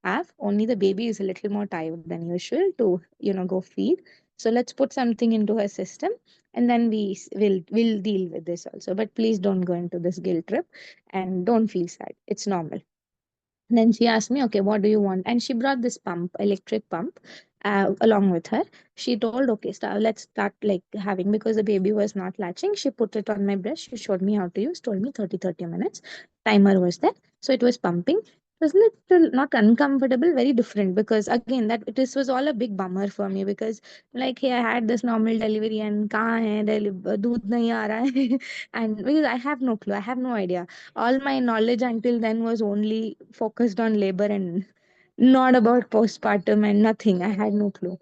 have. Only the baby is a little more tired than usual to, go feed. So let's put something into her system, and then will deal with this also. But please don't go into this guilt trip, and don't feel sad. It's normal. Then she asked me, okay, what do you want? And she brought this pump, electric pump, along with her. She told, okay, let's start like having, because the baby was not latching. She put it on my breast. She showed me how to use, told me 30 minutes. Timer was there. So it was pumping. It was little not uncomfortable, very different, because again, that this was all a big bummer for me, because like, hey, I had this normal delivery and kahan hai, doodh nahi aa raha hai. And because I have no clue, I have no idea. All my knowledge until then was only focused on labor and not about postpartum and nothing. I had no clue.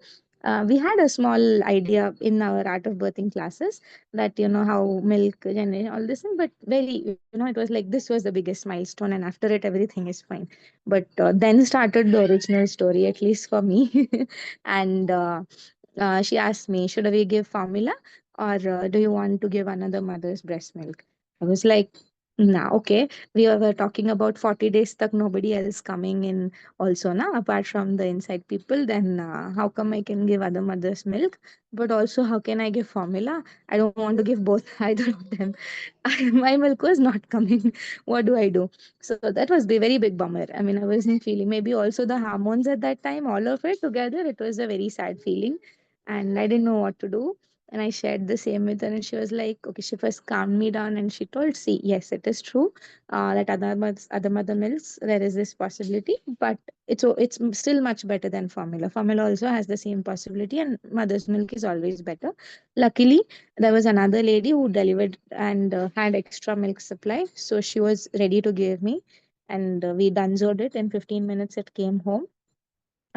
We had a small idea in our art of birthing classes that, how milk generation, all this thing, but very, it was like this was the biggest milestone, and after it everything is fine. But then started the original story, at least for me. And she asked me, should we give formula? or do you want to give another mother's breast milk? I was like, nah, okay. We were talking about 40 days stuck, nobody else coming in also, na, apart from the inside people. Then how come I can give other mother's milk? But also, how can I give formula? I don't want to give both, either of them. My milk was not coming. What do I do? So that was the very big bummer. I mean, I wasn't feeling, maybe also the hormones at that time, all of it together, it was a very sad feeling. And I didn't know what to do. And I shared the same with her, and she was like, okay, she first calmed me down and she told, see, yes, it is true that other mother milks, there is this possibility, but it's still much better than formula. Formula also has the same possibility, and mother's milk is always better. Luckily, there was another lady who delivered and had extra milk supply, so she was ready to give me, and we donezoed it. In 15 minutes, it came home.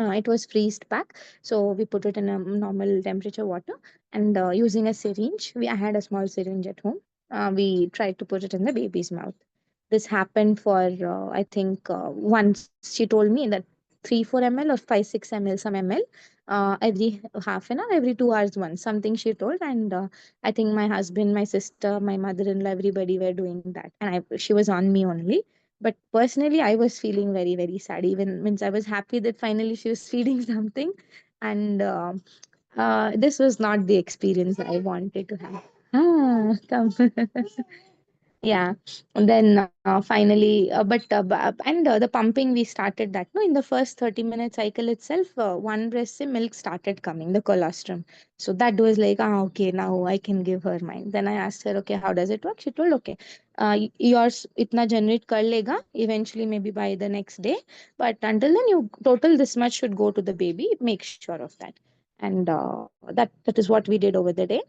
It was freezed pack, so we put it in a normal temperature water, and using a syringe, I had a small syringe at home. We tried to put it in the baby's mouth. This happened for I think once. She told me that 3-4 ml or 5-6 ml, some ml, every half an hour, every 2 hours once. Something she told, and I think my husband, my sister, my mother-in-law, everybody were doing that, and she was on me only. But personally, I was feeling very, very sad. Even means I was happy that finally she was feeding something, and this was not the experience I wanted to have. Ah, come. Yeah, and then finally, and the pumping we started that. No, in the first 30-minute cycle itself, one breast se milk started coming, the colostrum. So that was like, ah, okay, now I can give her mine. Then I asked her, okay, how does it work? She told, okay, yours itna generate kar lega eventually, maybe by the next day. But until then, you total this much should go to the baby. Make sure of that. And that is what we did over the day.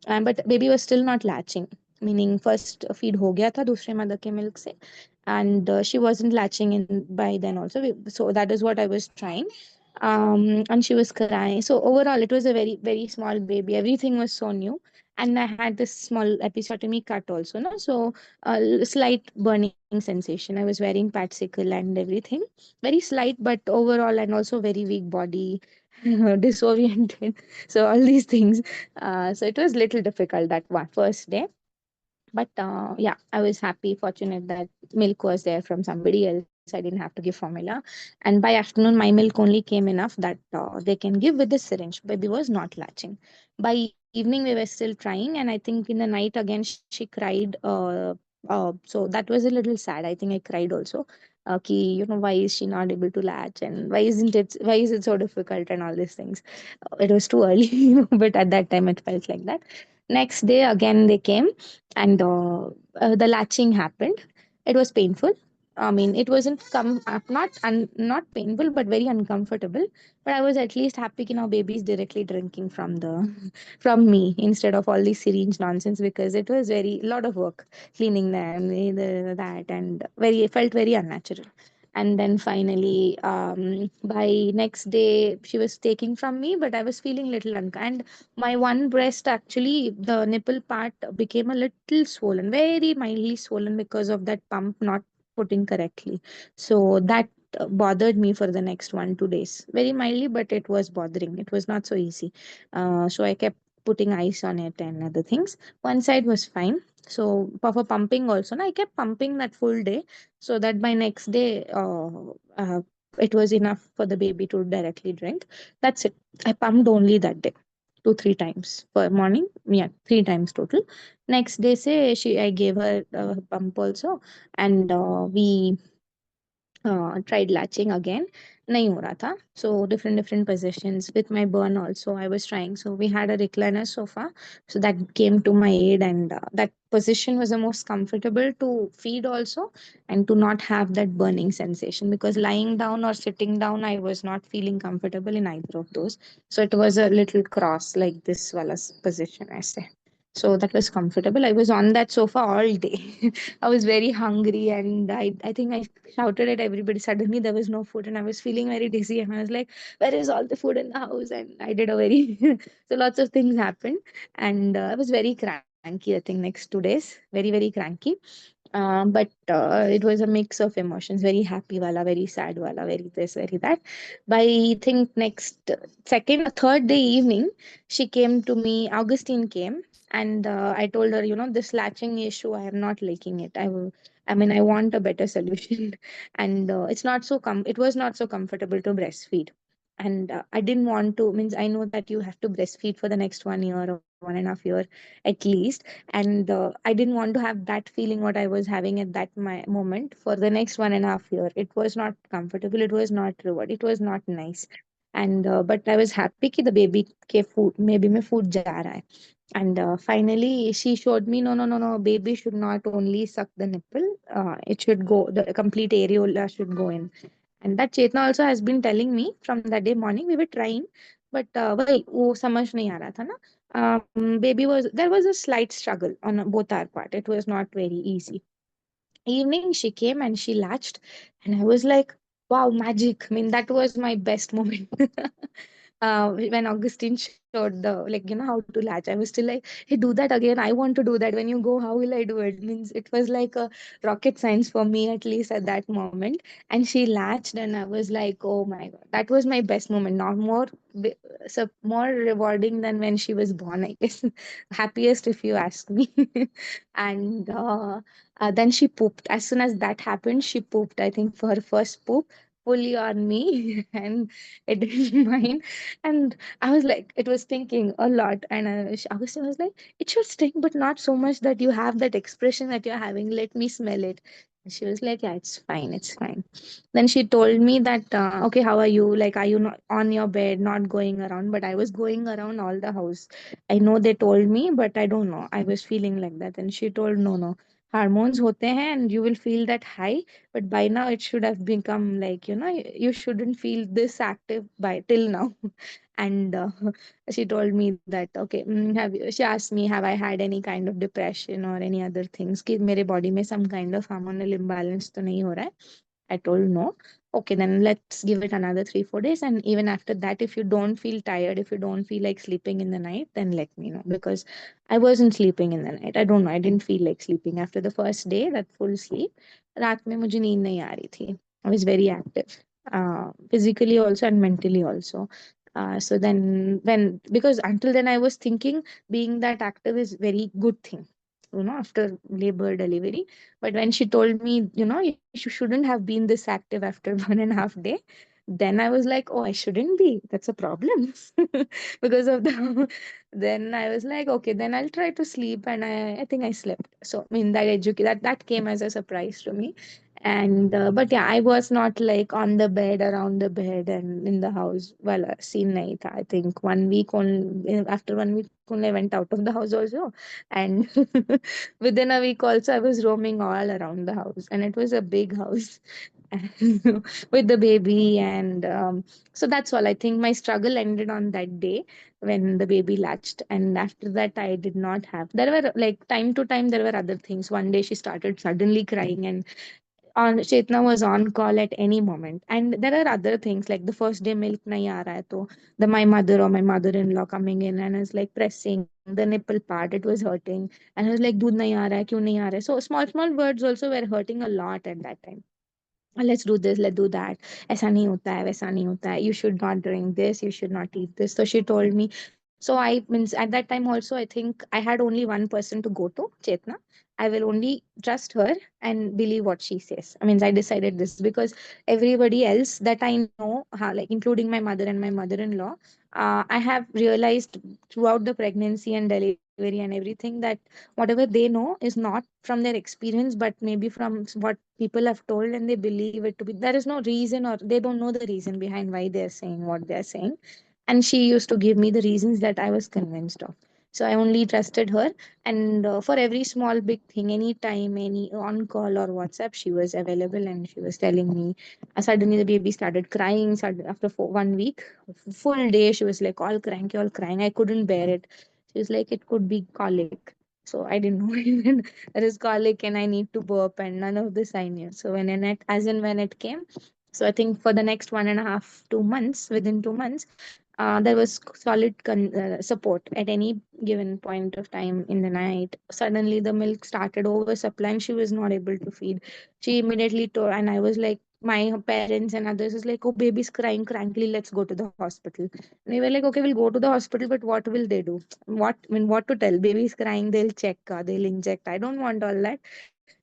But baby was still not latching, meaning first feed हो गया था दूसरे mother के milk से, and she wasn't latching in by then also. So that is what I was trying. And she was crying. So overall, it was a very, very small baby. Everything was so new. And I had this small episiotomy cut also, no? So slight burning sensation. I was wearing patsicle and everything. Very slight, but overall, and also very weak body, disoriented. So all these things. So it was little difficult that one first day. But yeah, I was happy, fortunate that milk was there from somebody else. I didn't have to give formula. And by afternoon, my milk only came enough that they can give with the syringe. Baby was not latching. By evening, we were still trying. And I think in the night again, she cried. So that was a little sad. I think I cried also. Ki, why is she not able to latch? And why is it so difficult? And all these things. It was too early, but at that time, it felt like that. Next day, again, they came, and the latching happened. It was painful. I mean, it wasn't not painful, but very uncomfortable. But I was at least happy, baby is directly drinking from the from me instead of all these syringe nonsense, because it was very lot of work cleaning them, that, and very, it felt very unnatural. And then finally, by next day, she was taking from me, but I was feeling little and my one breast, actually, the nipple part became a little swollen, very mildly swollen, because of that pump not putting correctly. So that bothered me for the next 1-2 days. Very mildly, but it was bothering. It was not so easy. So I kept putting ice on it and other things. One side was fine. So for pumping also, I kept pumping that full day, so that by next day, it was enough for the baby to directly drink. That's it. I pumped only that day, 2-3 times per morning. Yeah, 3 times total. Next day, say I gave her a pump also, and we tried latching again. नहीं हो रहा था. So different positions with my burn also I was trying. So we had a recliner sofa, so that came to my aid, and that position was the most comfortable to feed also, and to not have that burning sensation, because lying down or sitting down I was not feeling comfortable in either of those. So it was a little cross like this wala position I say. So that was comfortable. I was on that sofa all day. I was very hungry, and I think I shouted at everybody. Suddenly there was no food, and I was feeling very dizzy, and I was like, where is all the food in the house? And I did a very so lots of things happened, and I was very cranky, I think, next 2 days. Very, very cranky. But it was a mix of emotions, very happy wala, very sad wala, very this, very that. By I think next second or third day evening, she came to me, Augustine came, and I told her, this latching issue, I am not liking it. I mean, I want a better solution. And it was not so comfortable to breastfeed. And I didn't want to, means I know that you have to breastfeed for the next 1 year or 1.5 year at least. And I didn't want to have that feeling what I was having at that moment for the next 1.5 year. It was not comfortable, it was not reward, it was not nice. And but I was happy कि the baby के food maybe में food जा रहा है. And finally she showed me, no, no, no, no, baby should not only suck the nipple, it should go, the complete areola should go in. And that Chetna also has been telling me from that day morning. We were trying, but वही वो समझ नहीं आ रहा था ना. Baby was, there was a slight struggle on both our part. It was not very easy. Evening she came and she latched, and I was like, wow, magic. I mean, that was my best moment. When Augustine showed the, like, how to latch, I was still like, hey, do that again, I want to do that. When you go, how will I do it? Means it was like a rocket science for me, at least at that moment. And she latched, and I was like, oh my god, that was my best moment. Not more bi- so more rewarding than when she was born, I guess. Happiest, if you ask me. And then she pooped. As soon as that happened, she pooped. I think for her first poop, fully on me, and it didn't mind. And I was like, it was stinking a lot. And Augustine was like, it should stink, but not so much that you have that expression that you're having. Let me smell it. And she was like, yeah, it's fine, it's fine. Then she told me that, okay, how are you? Like, are you not on your bed, not going around? But I was going around all the house. I know they told me, but I don't know. I was feeling like that. And she told, no, no, hormones hote hain and you will feel that high, but by now it should have become like, you shouldn't feel this active by till now. And she told me that, okay, she asked me, have I had any kind of depression or any other things कि मेरे body में some kind of hormonal imbalance तो नहीं हो रहा है. I told no. Okay, then let's give it another 3 4 days. And even after that, if you don't feel tired, if you don't feel like sleeping in the night, then let me know, because I wasn't sleeping in the night. I don't know. I didn't feel like sleeping after the first day, that full sleep. रात में मुझे नींद नहीं आ रही थी. I was very active, physically also and mentally also. So then, because until then I was thinking being that active is very good thing, after labor delivery. But when she told me, you shouldn't have been this active after 1.5 day, then I was like, oh, I shouldn't be. That's a problem. Because of the. Then I was like, okay, then I'll try to sleep, and I think I slept. So I mean that came as a surprise to me. And but yeah, I was not like on the bed, around the bed, and in the house. Well, seen nahi tha. I think 1 week only. After 1 week only, I went out of the house also. And within a week also, I was roaming all around the house, and it was a big house. With the baby. And so that's all. I think my struggle ended on that day when the baby latched. And after that, I did not have, there were like time to time there were other things. One day she started suddenly crying, and on Chetna was on call at any moment. And there are other things like the first day milk nahi aa raha hai, to my mother or my mother-in-law coming in and is like pressing the nipple part, it was hurting. And I was like, doodh nahi aa raha hai, kyun nahi aa raha hai? So small small words also were hurting a lot at that time. Let's do this, let's do that. ऐसा नहीं होता है, वैसा नहीं होता है. You should not drink this, you should not eat this. So she told me. So I means at that time also, I think I had only one person to go to, Chetna. I will only trust her and believe what she says. I mean, I decided this because everybody else that I know, like including my mother and my mother-in-law, I have realized throughout the pregnancy and delivery and everything that whatever they know is not from their experience, but maybe from what people have told, and they believe it to be. There is no reason, or they don't know the reason behind why they're saying what they're saying. And she used to give me the reasons that I was convinced of. So I only trusted her. And for every small big thing, any time, any on call or WhatsApp, she was available and she was telling me. Suddenly the baby started crying. After 1 week, full day, she was like all cranky, all crying. I couldn't bear it. She was like, it could be colic. So I didn't know even there is colic and I need to burp, and none of this I knew. So when it, as and when it came, So I think for the next 1.5, 2 months, within 2 months, there was solid support at any given point of time in the night. Suddenly, the milk started oversupply, and she was not able to feed. She immediately told, and I was like, my parents and others was like, "Oh, baby's crying crankly. Let's go to the hospital." And we were like, "Okay, we'll go to the hospital, but what will they do? What I mean, what to tell? Baby's crying. They'll check. They'll inject. I don't want all that."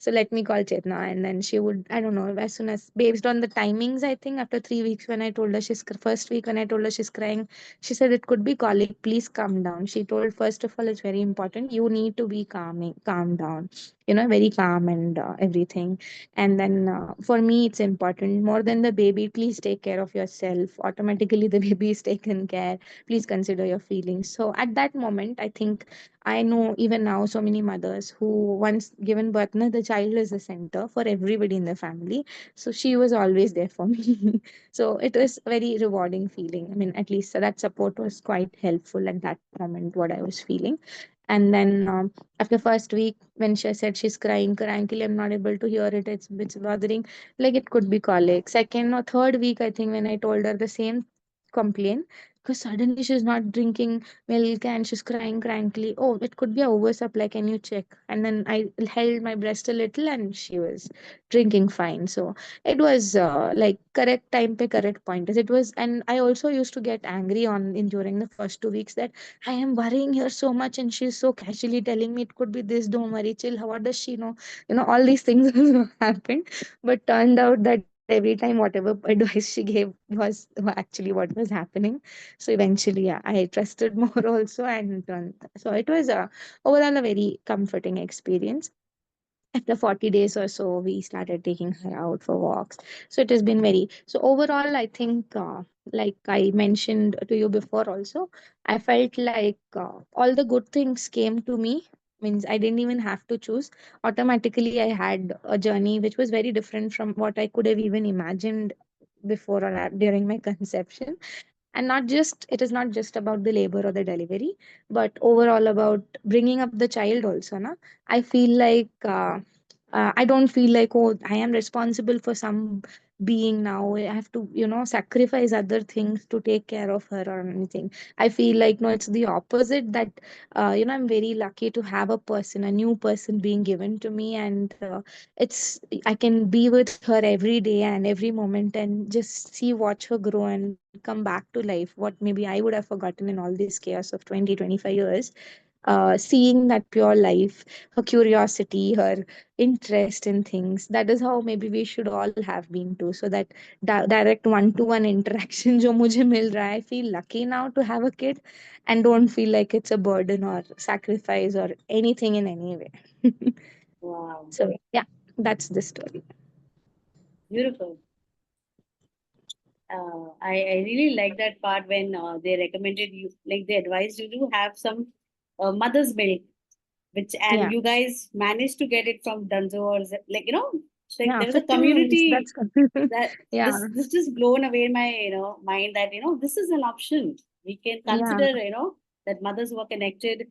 So let me call Chetna, and then she would, I don't know, as soon as based on the timings, I think after 3 weeks, when I told her first week when I told her she's crying, she said it could be colic. Please calm down. She told, first of all, it's very important. You need to be calm down. Very calm and everything. And then for me, it's important more than the baby. Please take care of yourself. Automatically, the baby is taken care. Please consider your feelings. So at that moment, I think I know even now so many mothers who once given birth, na, the child is the center for everybody in the family. So she was always there for me. So it was a very rewarding feeling. I mean, at least that support was quite helpful at that moment, what I was feeling. And then after first week, when she said she's crying till I'm not able to hear it, it's bothering, like it could be colic. Second or third week, I think, when I told her the same complaint, because suddenly she's not drinking milk and she's crying crankly. Oh, it could be a oversupply. Can you check? And then I held my breast a little and she was drinking fine. So it was like correct time pe correct pointers. It was, and I also used to get angry on in during the first 2 weeks that I am worrying her so much and she's so casually telling me it could be this. Don't worry, chill. What does she know? All these things happened, but turned out that every time whatever advice she gave was actually what was happening. So eventually, yeah, I trusted more also, and so it was overall a very comforting experience. After 40 days or so, we started taking her out for walks. So it has been very, so overall, I think, like I mentioned to you before also, I felt like all the good things came to me. Means I didn't even have to choose. Automatically, I had a journey which was very different from what I could have even imagined before or during my conception. And not just, it is not just about the labor or the delivery, but overall about bringing up the child also, na. I feel like I don't feel like, oh, I am responsible for some being now. I have to, sacrifice other things to take care of her or anything. I feel like, no, it's the opposite, that I'm very lucky to have a person, a new person being given to me. And it's, I can be with her every day and every moment and just see, watch her grow and come back to life, what maybe I would have forgotten in all this chaos of 20, 25 years. Seeing that pure life, her curiosity, her interest in things, that is how maybe we should all have been too. So that direct one-to-one interaction jo mujhe mil raha hai, I feel lucky now to have a kid and don't feel like it's a burden or sacrifice or anything in any way. Wow, So yeah, that's the story. beautiful. I really like that part when they recommended you, like they advised you to have some mother's milk, which, and Yeah, you guys managed to get it from Dunzo, or like, like yeah, there was a 15 minutes, community that's good. that Yeah, this just blown away my mind, that this is an option. We can yeah. consider, that mothers who are connected,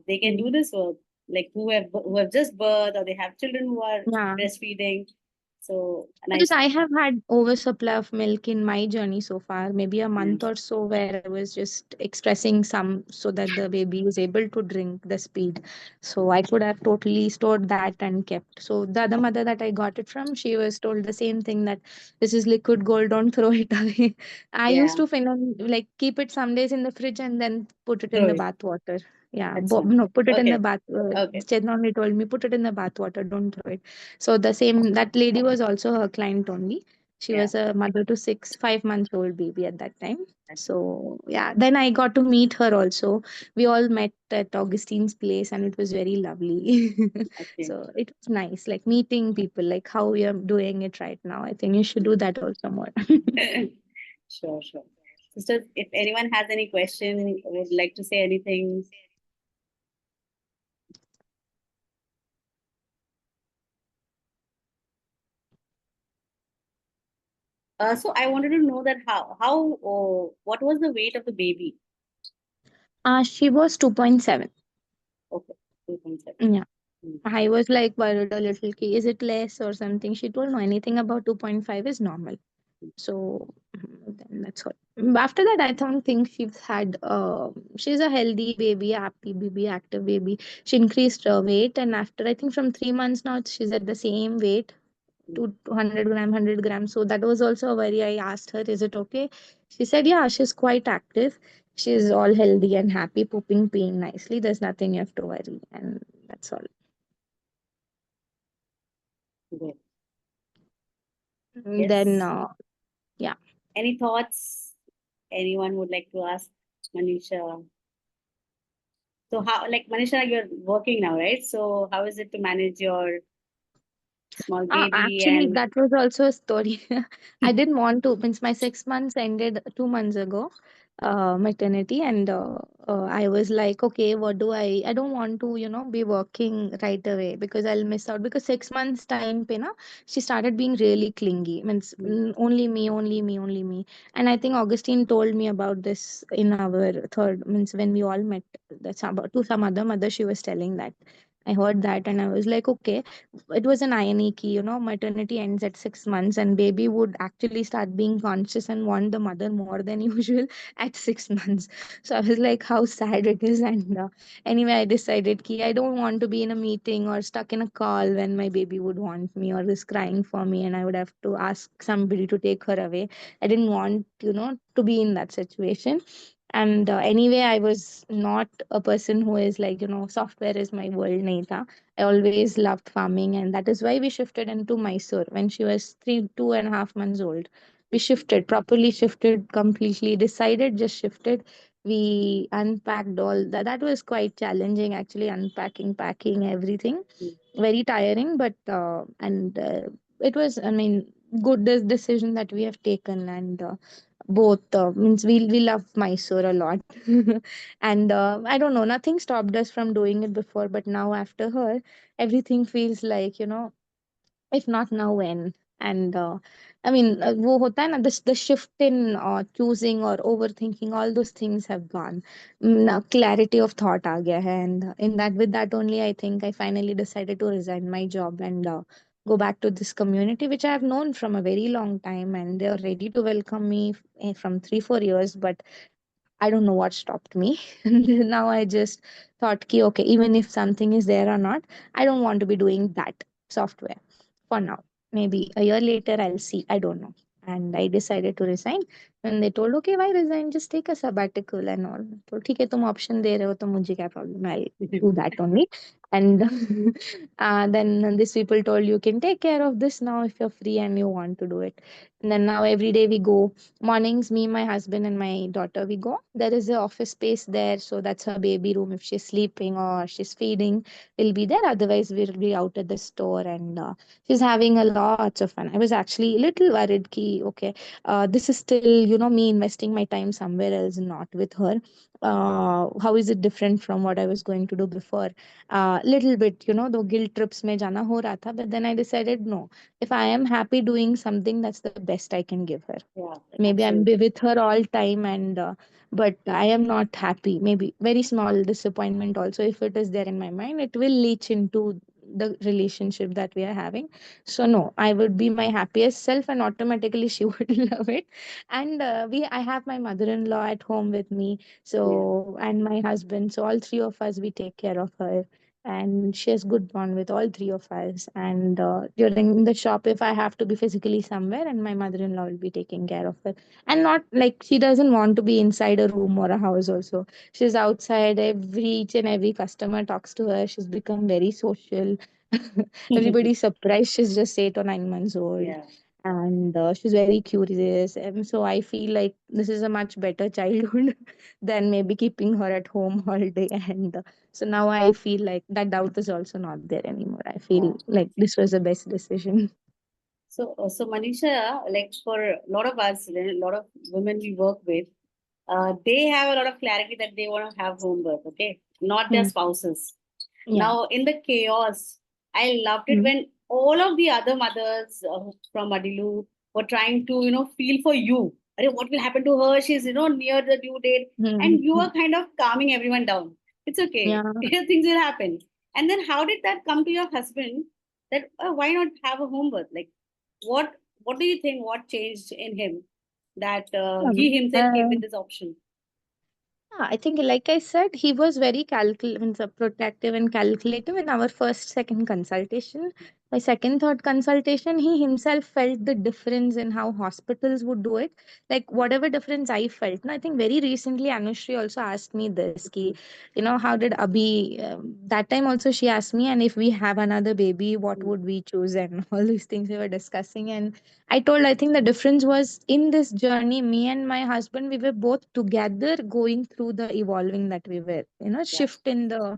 they can do Mm. this work, like who have just birth, or they have children who are Yeah, breastfeeding. So because nice. I have had oversupply of milk in my journey so far, maybe a Mm. month or so, where I was just expressing some so that the baby is able to drink the speed. So I could have totally stored that and kept. So the other mother that I got it from, she was told the same thing, that this is liquid gold, don't throw it away. I used Yeah, to like keep it some days in the fridge and then put it in throw the it. bath water. Yeah, That's fine. no, put it in the Okay, bath. okay, Chetna only told me, put it in the bath water, don't throw it. So the same, that lady was also her client only. She yeah. was a mother to 5 months old baby at that time. Okay. So yeah, then I got to meet her also. We all met at Augustine's place and it was very lovely. Okay. So it was nice, like meeting people, like how you're doing it right now. I think you should do that also more. Sure, sure. Sisters, if anyone has any question, would like to say anything. So I wanted to know that what was the weight of the baby? She was 2.7. Okay, 2.7. Yeah. Mm. I was like worried a little, is it less or something? She told no, anything about 2.5 is normal. So then that's all. After that, I don't think she's had. She's a healthy baby, happy baby, active baby. She increased her weight, and after I think from 3 months now, she's at the same weight, to 200 gram, 100 grams. So that was also a worry. I asked her, "Is it okay?" She said, "Yeah, she's quite active. She's all healthy and happy, pooping, peeing nicely. There's nothing you have to worry." And that's all. Good. Then, Yes. yeah. Any thoughts anyone would like to ask Manisha? So how, like Manisha, you're working now, right? So how is it to manage your small baby Actually, and that was also a story. I didn't want to, means my 6 months ended 2 months ago, maternity, and I was like, okay, what do I don't want to, be working right away because I'll miss out. Because 6 months time, pe na, she started being really clingy. Means only me, only me, only me. And I think Augustine told me about this in our third, means when we all met. That's about to some other mother. She was telling that. I heard that, and I was like, okay, it was an irony key, maternity ends at 6 months, and baby would actually start being conscious and want the mother more than usual at 6 months. So I was like, how sad it is. And anyway, I decided key, I don't want to be in a meeting or stuck in a call when my baby would want me or is crying for me and I would have to ask somebody to take her away. I didn't want, to be in that situation. And anyway, I was not a person who is like, software is my world, nahi tha. I always loved farming, and that is why we shifted into Mysore when she was 2.5 months old. We shifted, properly shifted, completely decided, just shifted. We unpacked all that. That was quite challenging, actually, unpacking, packing, everything. Very tiring, but and it was, I mean, good decision that we have taken, and both means we love Mysore a lot. And I don't know, nothing stopped us from doing it before, but now after her everything feels like, if not now, when? And I mean, wo hota hai na, the shift in choosing or overthinking, all those things have gone. Now clarity of thought aa gaya hai, and in that, with that only, I think I finally decided to resign my job and go back to this community which I have known from a very long time, and they are ready to welcome me from 3 4 years. But I don't know what stopped me. And now I just thought, ki, okay, even if something is there or not, I don't want to be doing that software for now. Maybe a year later, I'll see. I don't know. And I decided to resign. And they told, okay, why resign? Just take a sabbatical and all. So, ठीक है, तुम option दे रहे हो तो मुझे क्या problem? I'll do that only. And then these people told, you can take care of this now if you're free and you want to do it. And then now every day we go. Mornings, me, my husband, and my daughter, we go. There is an office space there, so that's her baby room. If she's sleeping or she's feeding, we'll be there. Otherwise, we'll be out at the store, and she's having a lots of fun. I was actually a little worried, ki, okay, this is still, me investing my time somewhere else, not with her. How is it different from what I was going to do before? Little bit, though guilt trips mein jana ho raha tha, but then I decided no. If I am happy doing something, that's the best I can give her. yeah, Maybe I'm absolutely. be with her all time, and but I am not happy. Maybe very small disappointment also, if it is there in my mind, it will leach into the relationship that we are having. So no, I would be my happiest self, and automatically she would love it. And I have my mother-in-law at home with me, Yeah. so, and my husband, so all three of us, we take care of her. And she has good bond with all three of us. And during the shop, if I have to be physically somewhere, and my mother-in-law will be taking care of her. And not like she doesn't want to be inside a room or a house also. She's outside. Each and every customer talks to her. She's become very social. Everybody's surprised. She's just 8 or 9 months old. Yeah. And she's very curious. And so I feel like this is a much better childhood than maybe keeping her at home all day. And so now I feel like that doubt is also not there anymore. I Yeah. feel like this was the best decision. So Manisha, like for a lot of us, a lot of women we work with, they have a lot of clarity that they want to have home birth, okay? Not their Hmm. spouses. Yeah. Now, in the chaos, I loved it Hmm. when all of the other mothers from Madilu were trying to, feel for you. Arey, what will happen to her? She's, near the due date. Hmm. And you are kind of calming everyone down. It's okay. Yeah. Things will happen. And then how did that come to your husband that why not have a home birth? Like, what What do you think? What changed in him that Um, he himself came uh, with this option? Yeah, I think, like I said, he was very protective and calculative in our first, second consultation. My second, third consultation, he himself felt the difference in how hospitals would do it. Like whatever difference I felt. And I think very recently, Anushri also asked me this, ki, how did Abhi, that time also she asked me, and if we have another baby, what Mm. would we choose? And all these things we were discussing. And I told, I think the difference was in this journey, me and my husband, we were both together going through the evolving that we were, Yeah. shift in the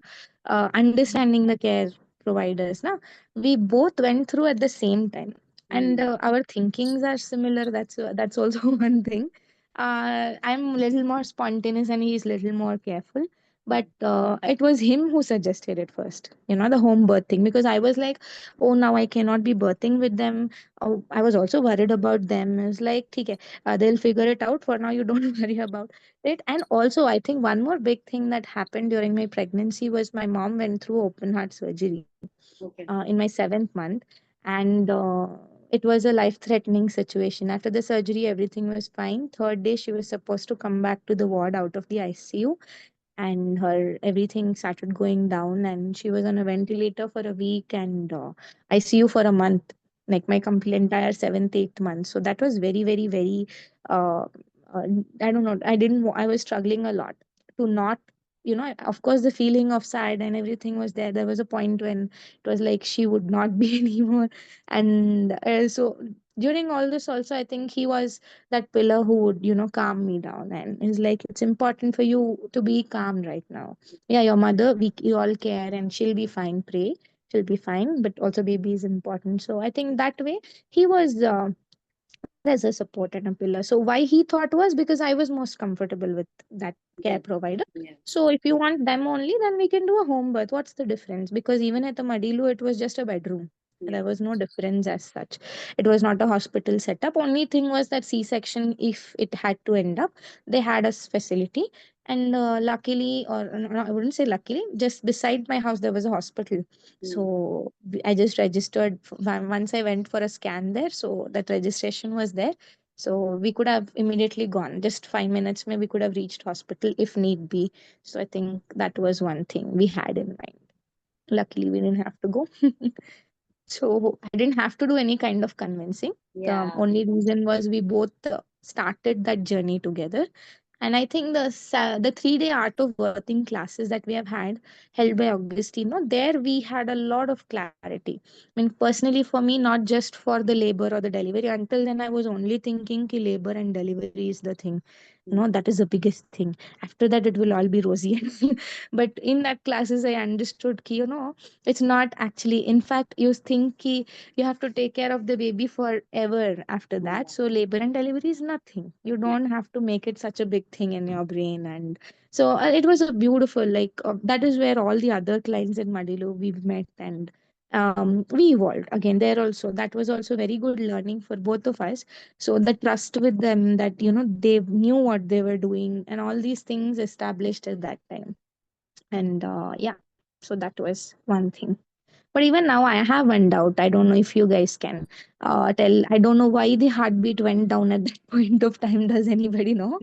understanding the care providers. Now, we both went through at the same time. And Mm. our thinkings are similar. That's also one thing. I'm a little more spontaneous and he's a little more careful. But it was him who suggested it first, the home birth thing, because I was like, oh, now I cannot be birthing with them. Oh, I was also worried about them. I was like, okay, they'll figure it out. For now, you don't worry about it. And also, I think one more big thing that happened during my pregnancy was my mom went through open heart surgery Okay. in my seventh month, and it was a life-threatening situation. After the surgery, everything was fine. Third day, she was supposed to come back to the ward out of the ICU, and her everything started going down, and she was on a ventilator for a week and ICU for a month, like my complete entire seventh, eighth month. So that was very, very, very uh, uh, I don't know, I was struggling a lot to not, of course the feeling of sad and everything was there. There was a point when it was like she would not be anymore. And so during all this also, I think he was that pillar who would, calm me down, and is like, it's important for you to be calm right now. Yeah, your mother, we all care, and she'll be fine. Pray, she'll be fine, but also baby is important. So I think that way he was there as a support and a pillar. So why he thought was because I was most comfortable with that care That. provider. Yeah. So if you want them only, then we can do a home birth. What's the difference? Because even at the Madilu, it was just a bedroom. Yeah. There was no difference as such. It was not a hospital setup. Only thing was that C-section, if it had to end up, they had a facility. And luckily, or no, I wouldn't say luckily, just beside my house, there was a hospital. Mm. So I just registered once I went for a scan there. So that registration was there. So we could have immediately gone. Just 5 minutes, maybe we could have reached hospital if need be. So I think that was one thing we had in mind. Luckily, we didn't have to go. So I didn't have to do any kind of convincing. The Yeah. only reason was we both started that journey together. And I think the 3 day art of birthing classes that we have had held by Augustino, there we had a lot of clarity. I mean, personally for me, not just for the labor or the delivery. Until then, I was only thinking ki labor and delivery is the thing. Mm. That is the biggest thing. After that, it will all be rosy. But in that classes, I understood ki, it's not actually. In fact, you think ki you have to take care of the baby forever after that. Yeah. So labor and delivery is nothing. You Yeah. don't have to make it such a big thing in your brain. And so it was a beautiful, like that is where all the other clients in Madilu we've met, and we evolved again there also. That was also very good learning for both of us. So the trust with them, that they knew what they were doing, and all these things established at that time. And yeah, so that was one thing. But even now, I have one doubt. I don't know if you guys can tell. I don't know why the heartbeat went down at that point of time. Does anybody know?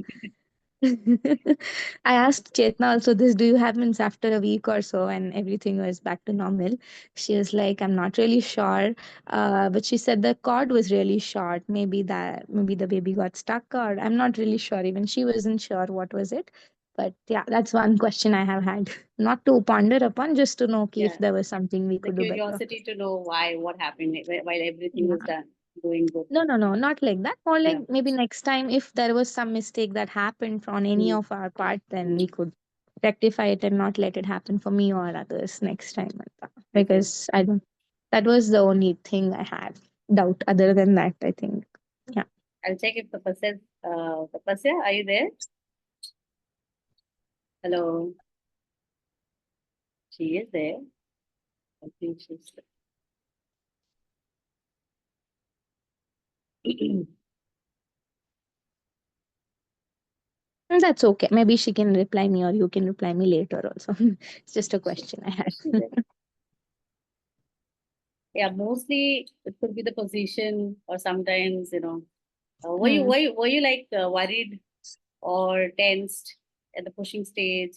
I asked Chetna also this, do you have means after a week or so and everything was back to normal? She was like, I'm not really sure. But she said the cord was really short. Maybe the baby got stuck, or I'm not really sure. Even she wasn't sure what was it. But yeah, that's one question I have had. Not to ponder upon, just to know okay, if Yeah. there was something we The could do better. curiosity to know why, what happened while everything was Yeah. done, doing good. No, no, no, not like that. Or like Yeah. maybe next time, if there was some mistake that happened on any Mm. of our part, then we Mm. could rectify it and not let it happen for me or others next time. Okay. Because I don't, that was the only thing I had doubt. Other than that, I think, yeah. I'll check if Tapasya, are you there? Hello. She is there. I think she's. That's okay. Maybe she can reply me or you can reply me later also. It's just a She, question I yeah, had. she's there. Yeah, mostly it could be the position, or sometimes, Hmm. were you like worried or tensed at the pushing stage?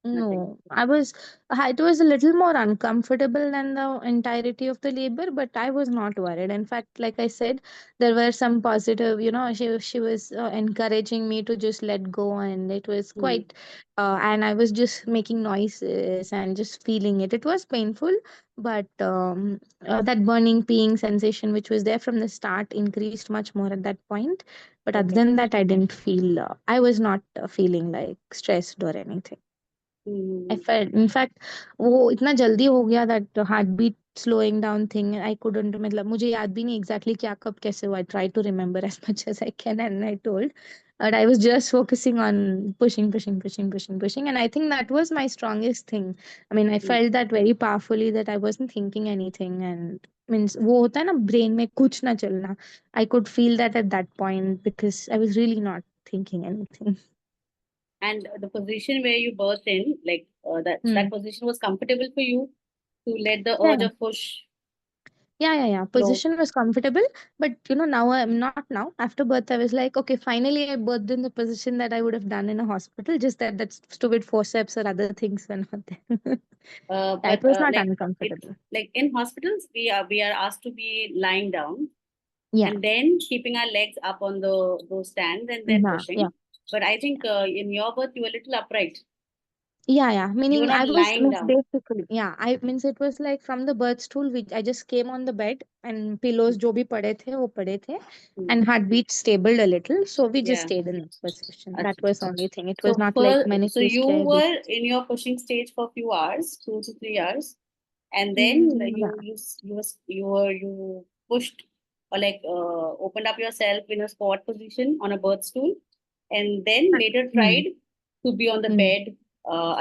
Nothing. No, it was a little more uncomfortable than the entirety of the labor, but I was not worried. In fact, like I said, there were some positive, she was encouraging me to just let go, and it was Hmm. quite, and I was just making noises and just feeling it. It was painful, but that burning, peeing sensation, which was there from the start, increased much more at that point. But other Okay. than that, I didn't feel, I was not feeling like stressed or anything. I Hmm. felt, in fact, वो इतना जल्दी हो गया that heartbeat slowing down thing I couldn't, मतलब मुझे याद भी नहीं exactly क्या कब कैसे हुआ. I tried to remember as much as I can, and I told, but I was just focusing on pushing, pushing, pushing, pushing, pushing, and I think that was my strongest thing. I mean, I Hmm. felt that very powerfully, that I wasn't thinking anything, and means वो होता है ना brain में कुछ ना चलना. I could feel that at that point because I was really not thinking anything. And the position where you birth in, like that Hmm. position was comfortable for you to let the Yeah. urge of push Yeah. flow. Position was comfortable, but now I'm not now. After birth, I was like, okay, finally I birthed in the position that I would have done in a hospital. Just that stupid forceps or other things were not there. Yeah, it But was not like it, uncomfortable. like in hospitals, we are asked to be lying down Yeah. and then keeping our legs up on the those stands and then Yeah. Yeah. pushing. But I think in your birth you were a little upright. Yeah. You were Meaning not I was lying means down. basically, yeah. I means it was like from the birth stool, which I just came on the bed, and pillows जो भी पड़े थे वो पड़े थे, Hmm. and heartbeat stabled a little, so we just Yeah. stayed in that position. That Achha. was the only thing. It was So not like for मैंने so twist you किया या were दूसरा. in your pushing stage for a few hours, 2 to 3 hours, and then Yeah. you pushed, or like opened up yourself in a squat position on a birth stool, and then later Mm. tried to be on the Mm. bed,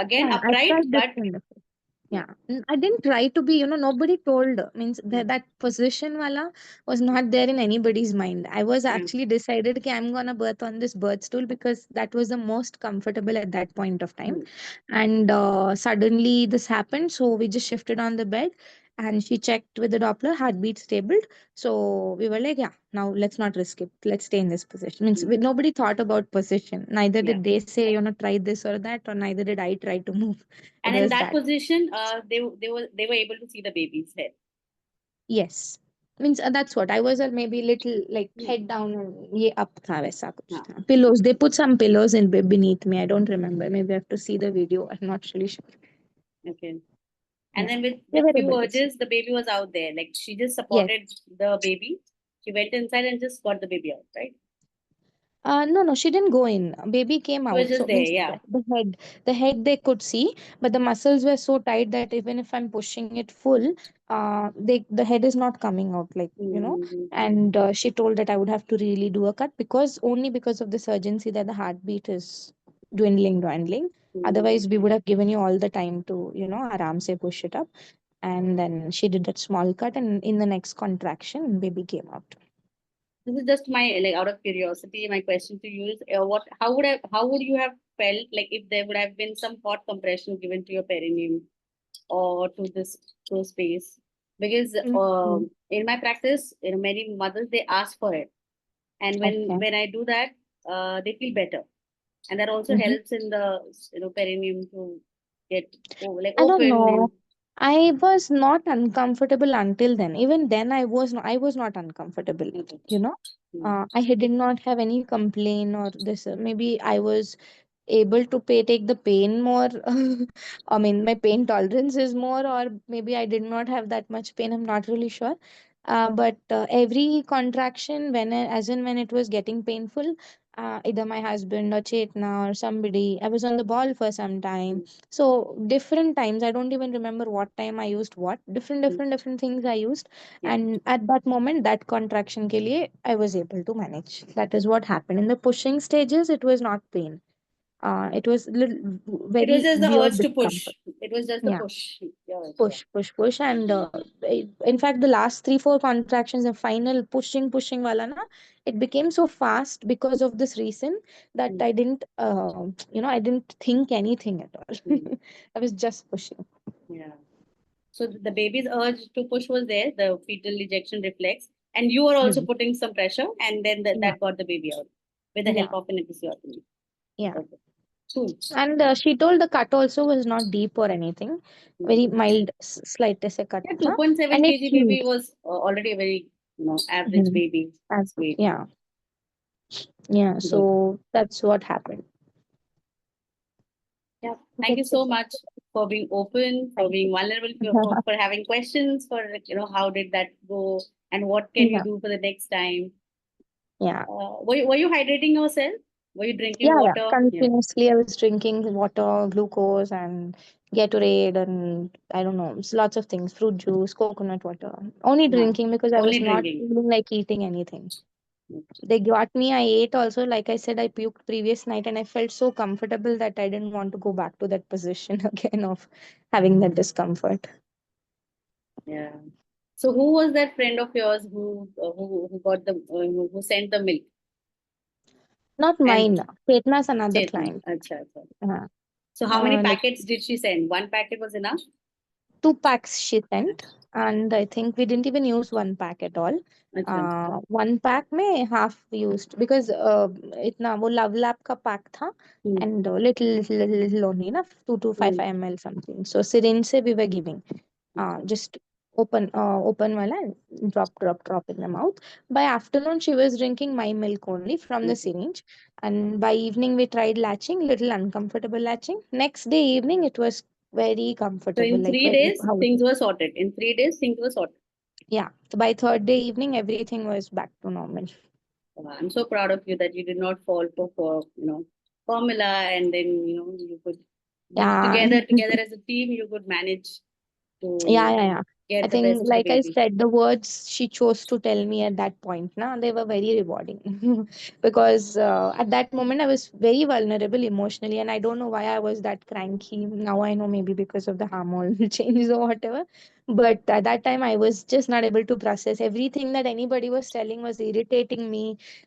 again Yeah, I upright, tried but different. yeah. Yeah, I didn't try to be, nobody told, means Mm. that position wala was not there in anybody's mind. I was Yeah. actually decided that I'm gonna birth on this birth stool because that was the most comfortable at that point of time. Mm. And suddenly this happened, so we just shifted on the bed, and she checked with the Doppler, heartbeat stable. So we were like, yeah, now let's not risk it. Let's stay in this position. Means Mm. nobody thought about position. Neither Yeah. did they say, try this or that, or neither did I try to move. It And in was that that. position, they were able to see the baby's head. Yes. Means that's what I was, maybe little like Mm. head down and ye up tha वैसा कुछ Yeah. था. Pillows. They put some pillows in beneath me. I don't remember. Maybe I have to see the video. I'm not really sure. Okay. And Yeah. then with They with were few able to see. urges, the baby was out there. Like she just Yes. supported the baby. She went inside and just got the baby out, right? No, she didn't go in. Baby came She was out. just So there, means yeah. the head they could see, but the muscles were so tight that even if I'm pushing it full, the head is not coming out, like Mm-hmm. And she told that I would have to really do a cut, because only because of this urgency that the heartbeat is dwindling. Mm-hmm. Otherwise, we would have given you all the time to aram se push it up. And then she did that small cut, and in the next contraction, baby came out. This is just my, like, out of curiosity. My question to you is, how would you have felt like if there would have been some hot compression given to your perineum or to space? Because Mhm. in my practice, many mothers they ask for it, and when Okay. when I do that, they feel better, and that also Mhm. helps in the perineum to get like I don't open know. and I was not uncomfortable until then. Even then, I was not uncomfortable. You know, mm, did not have any complaint or this. Maybe I was able to take the pain more. I mean, my pain tolerance is more, or maybe I did not have that much pain. I'm not really sure. But every contraction, as in when it was getting painful, either my husband or Chetna or somebody, I was on the ball for some time. mm, So different times, I don't even remember what time I used what. mm, Different things I used, yeah. and at that moment, that contraction ke liye, I was able to manage. That is what happened in the pushing stages. It was not pain. It was little It was very just the urge weird to discomfort. push. It was just the Yeah, push. Yeah, yeah. push, and in fact, the last 3 4 contractions, the final pushing wala na, it became so fast because of this reason that Mm, I didn't, I didn't think anything at all. mm, I was just pushing. yeah. So the baby's urge to push was there, the fetal ejection reflex, and you were also Mhm. putting some pressure, and then Yeah, that got the baby out with the help yeah, of an episiotomy. yeah. Okay, cool. And she told the cut also was not deep or anything, very Mhm. mild, slightest a cut Yeah, tha, 2.7 and it kg healed. baby was already a very average Mhm. baby weight. Yeah, yeah. Good. So that's what happened. Yeah. Thank you That's it. so much for being open, for Thank being you. vulnerable, for having questions, for how did that go, and what can you Yeah, do for the next time. yeah. Were you hydrating yourself? Were you drinking Yeah, yeah. water? Yeah. Continuously, I was drinking water, glucose, and Gatorade, and I don't know, lots of things, fruit juice, coconut water. Only Uh, drinking because I Only was not drinking. feeling like eating anything. Okay. They got me, I ate also. Like I said, I puked previous night, and I felt so comfortable that I didn't want to go back to that position again of having that discomfort. Yeah. So who was that friend of yours who got the who sent the milk? Not And mine. Chetna's another Chetan. client. Acha, acha. Uh, So how many like packets did she send? One packet was enough? 2 packs she sent, and I think we didn't even use 1 pack at all. Acha. 1 pack में half used because इतना वो love lab का pack था, Hmm. and little only ना 2 to 5 Hmm. ml something. So syringe से we were giving. Okay. Just open wala and drop in the mouth. By afternoon she was drinking my milk only from the Okay. syringe, and by evening we tried latching, little uncomfortable latching. Next day evening it was very So comfortable, in like three very days, how it things is. were sorted. In 3 days, things were sorted. Yeah, so by third day evening everything was back to normal. I'm so proud of you that you did not fall for formula, and then you could Yeah. together as a team you could manage Yeah, to yeah, yeah. I get the think, best of the like I baby. said, the words she chose to tell me at that point, na, they were very rewarding because at that moment I was very vulnerable emotionally, and I don't know why I was that cranky. Now I know, maybe because of the hormone changes or whatever. But at that time, I was just not able to process everything that anybody was telling was irritating me,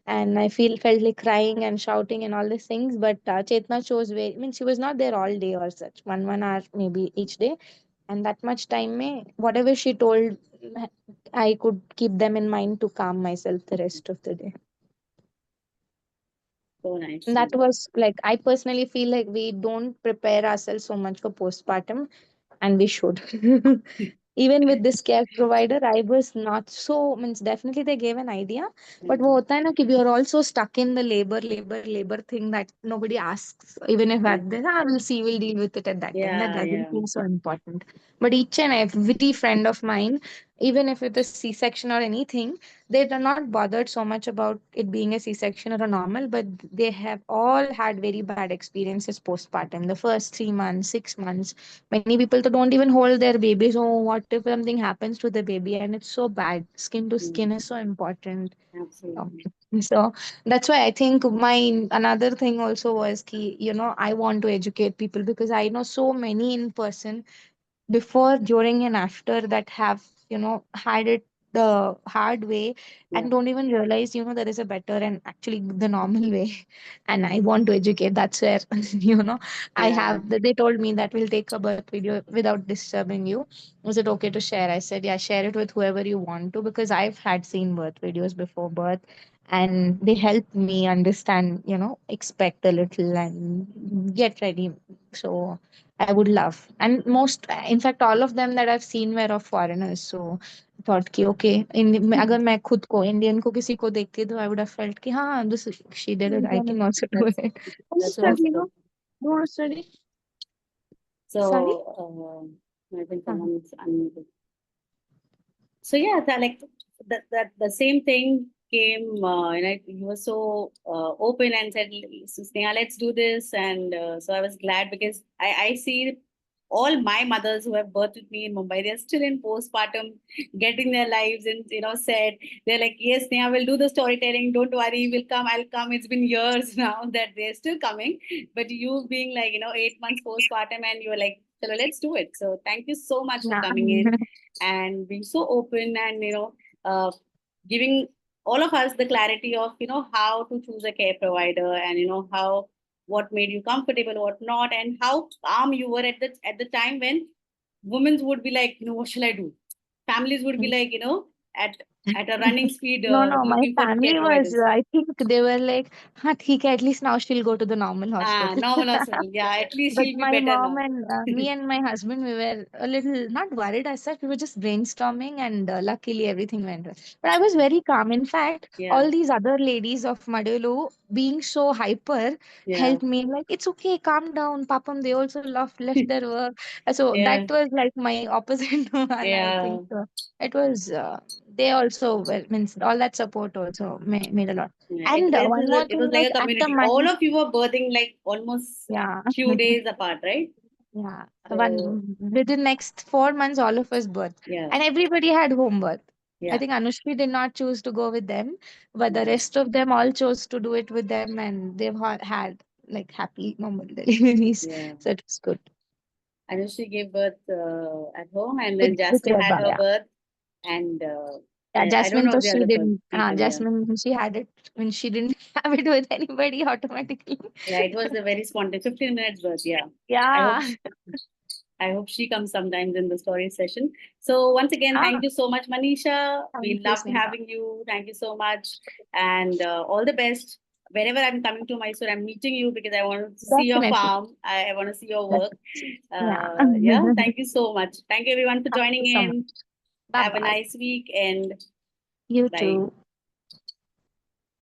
and I felt like crying and shouting and all these things. But Chetna chose very. I mean, she was not there all day or such. One hour maybe each day, and that much time mein whatever she told, I could keep them in mind to calm myself the rest of the day. So nice. And that was like, I personally feel like we don't prepare ourselves so much for postpartum, and we should. Even with this care provider, I was not so, means definitely they gave an idea, but वो होता है ना कि we are also stuck in the labor thing that nobody asks, even if at the we'll see, we'll deal with it at that time. That Yeah, doesn't yeah. feel so important. But each and every friend of mine, even if it is C-section or anything, they are not bothered so much about it being a C-section or a normal, but they have all had very bad experiences postpartum. The first 3 months, 6 months, many people don't even hold their babies. Oh, what if something happens to the baby? And it's so bad. Skin to Mm, skin is so important. absolutely. So that's why I think my another thing also was key, I want to educate people because I know so many in person before, during, and after that have had it the hard way, Yeah. and don't even realize there is a better and actually the normal way. And I want to educate. That's where I Yeah. have they told me that we'll take a birth video without disturbing you. Was it okay to share? I said, yeah, share it with whoever you want to, because I've had seen birth videos before birth, and they help me understand, expect a little and get ready. So I would love. And most, in fact, all of them that I've seen were of foreigners. So I thought कि okay, अगर मैं खुद को Indian को किसी को देखती तो I would have felt कि हाँ, this she did it, I can also do That's it. that's wonderful. You want to study? Sorry? So I think Uh-huh. someone's unmuted. So yeah, that the same thing came. You were so open and said, "So, Sneha, let's do this." And so I was glad because I see all my mothers who have birthed with me in Mumbai. They're still in postpartum, getting their lives, and said they're like, "Yes, Sneha, we'll do the storytelling. Don't worry, we'll come. I'll come." It's been years now that they're still coming, but you being like 8 months postpartum, and you were like, "Chalo, let's do it." So thank you so much for Yeah. coming in and being so open and giving all of us the clarity of how to choose a care provider and how what made you comfortable, what not, and how calm you were at the time when women would be like, what shall I do? Families would be like, at a running speed, No, no, my looking for the care family was, providers. I think they were like, "Ha, theek hai, at least now she'll go to the normal Ah, hospital." normal hospital. Yeah, at least But she'll be my better mom now. and me and my husband, we were a little not worried as such. We were just brainstorming, and luckily everything went well. But I was very calm. In fact, Yeah, all these other ladies of Madelu being so hyper yeah, helped me. Like, it's okay, calm down, Papam. They also left their work. So yeah, that was like my opposite one, I yeah. think. So it was, they also, well, means all that support also made a lot. Yeah, And one more it thing, was like like a at the community. All money, of you were birthing like almost yeah. few days apart, right? Yeah, So one within next 4 months, all of us birth, yeah, and everybody had home birth. I yeah, think Anushri did not choose to go with them, but the yeah, rest of them all chose to do it with them, and they've had like happy normal deliveries, yeah. so it was good. Anushri gave birth at home, and then With Jasmine had Reba, her yeah, birth, and yeah. I don't Jasmine, know though the she other didn't. people. Yeah, Jasmine, she had it when she didn't have it with anybody automatically. yeah. It was a very spontaneous 15 minutes birth. Yeah, I hope Yeah. I hope she comes sometimes in the story session. So once again, Ah, thank you so much, Manisha. thank We you, loved Sneha. having you. Thank you so much, and all the best. Whenever I'm coming to Mysore, I'm meeting you because I want to see your Definitely. farm. I want to see your work. Definitely. Yeah. Yeah, thank you so much. Thank you everyone for Thank joining you so much. in. Bye Have a bye. nice week and You bye. too.